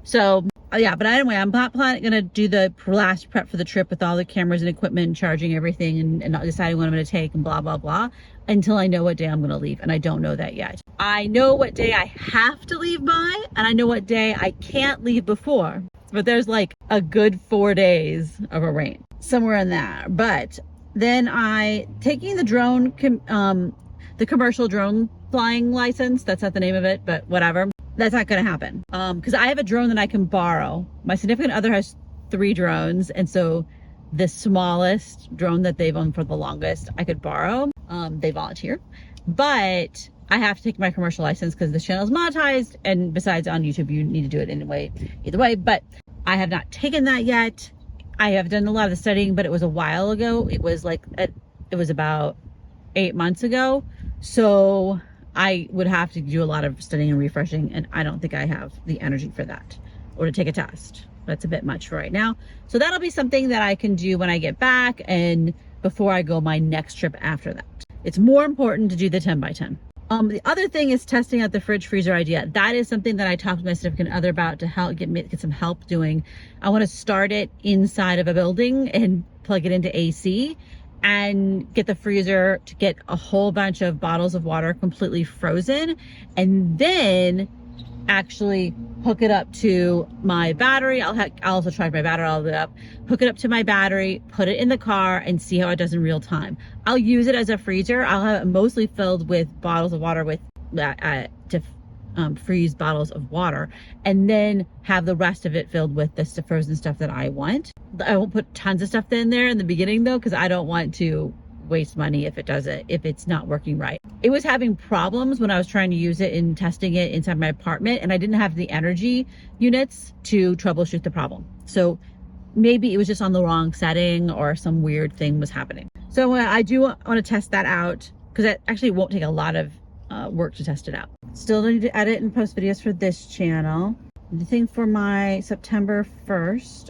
So yeah, but anyway, I'm not gonna do the last prep for the trip with all the cameras and equipment, charging everything, and not deciding what I'm gonna take and blah, blah, blah, until I know what day I'm gonna leave. And I don't know that yet. I know what day I have to leave by, and I know what day I can't leave before. But there's like a good 4 days of a rain, somewhere in there. But then taking the drone, the commercial drone flying license, that's not the name of it, but whatever. That's not going to happen. Because I have a drone that I can borrow. My significant other has 3 drones. And so the smallest drone that they've owned for the longest, I could borrow. They volunteer. But I have to take my commercial license because the channel is monetized. And besides, on YouTube, you need to do it anyway, either way. But I have not taken that yet. I have done a lot of the studying, but it was a while ago. It was about 8 months ago. So I would have to do a lot of studying and refreshing, and I don't think I have the energy for that, or to take a test. That's a bit much for right now. So that'll be something that I can do when I get back and before I go my next trip after that. It's more important to do the 10 by 10. The other thing is testing out the fridge freezer idea. That is something that I talked to my significant other about to help get some help doing. I want to start it inside of a building and plug it into AC and get the freezer to get a whole bunch of bottles of water completely frozen, and then actually hook it up to my battery. I'll also charge my battery all the way up, hook it up to my battery, put it in the car, and see how it does in real time. I'll use it as a freezer. I'll have it mostly filled with bottles of water with to freeze bottles of water, and then have the rest of it filled with the frozen stuff that I want. I won't put tons of stuff in there in the beginning though, because I don't want to waste money if it's not working right. It was having problems when I was trying to use it and testing it inside my apartment, and I didn't have the energy units to troubleshoot the problem. So maybe it was just on the wrong setting or some weird thing was happening. So I do want to test that out, because it actually won't take a lot of work to test it out. Still need to edit and post videos for this channel. The thing for my September 1st,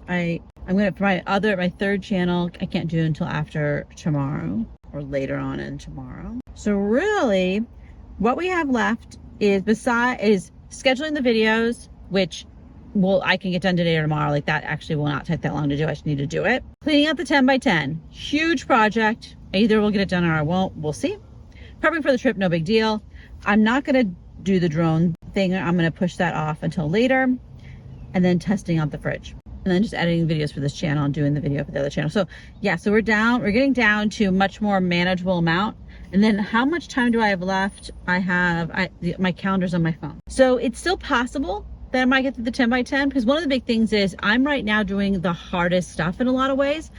for my third channel, I can't do it until after tomorrow or later on in tomorrow. So really what we have left is scheduling the videos, which I can get done today or tomorrow. Like, that actually will not take that long to do. I just need to do it. Cleaning out the 10 by 10, huge project. Either we'll get it done or I won't. We'll see. Prepping for the trip, no big deal. I'm not going to do the drone thing. I'm going to push that off until later, and then testing out the fridge, and then just editing videos for this channel and doing the video for the other channel. So yeah, so we're getting down to a much more manageable amount. And then how much time do I have left? My calendar's on my phone. So it's still possible that I might get to the 10 by 10, because one of the big things is I'm right now doing the hardest stuff in a lot of ways.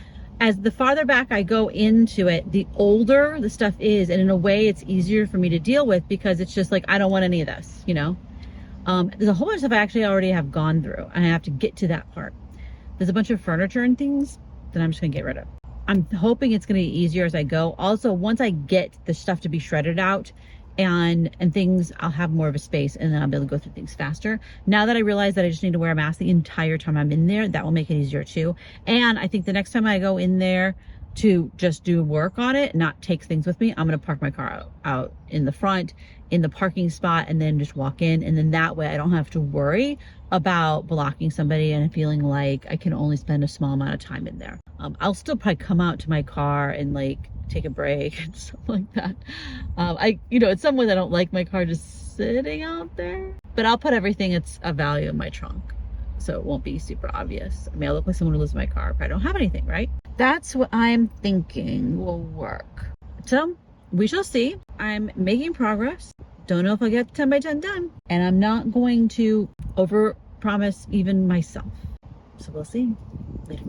As the farther back I go into it, the older the stuff is, and in a way it's easier for me to deal with, because it's just like, I don't want any of this, you know? There's a whole bunch of stuff I actually already have gone through, and I have to get to that part. There's a bunch of furniture and things that I'm just gonna get rid of. I'm hoping it's gonna be easier as I go. Also, once I get the stuff to be shredded out and things, I'll have more of a space, and then I'll be able to go through things faster. Now that I realize that I just need to wear a mask the entire time I'm in there, that will make it easier too. And I think the next time I go in there to just do work on it, not take things with me, I'm gonna park my car out in the front, in the parking spot, and then just walk in. And then that way I don't have to worry about blocking somebody and feeling like I can only spend a small amount of time in there. I'll still probably come out to my car and like take a break and stuff like that. In some ways I don't like my car just sitting out there, but I'll put everything that's of value in my trunk, so it won't be super obvious. I mean, I look like someone who lives in my car, but I don't have anything, right? That's what I'm thinking will work. So we shall see. I'm making progress. Don't know if I'll get 10 by 10 done, and I'm not going to over promise even myself. So we'll see later.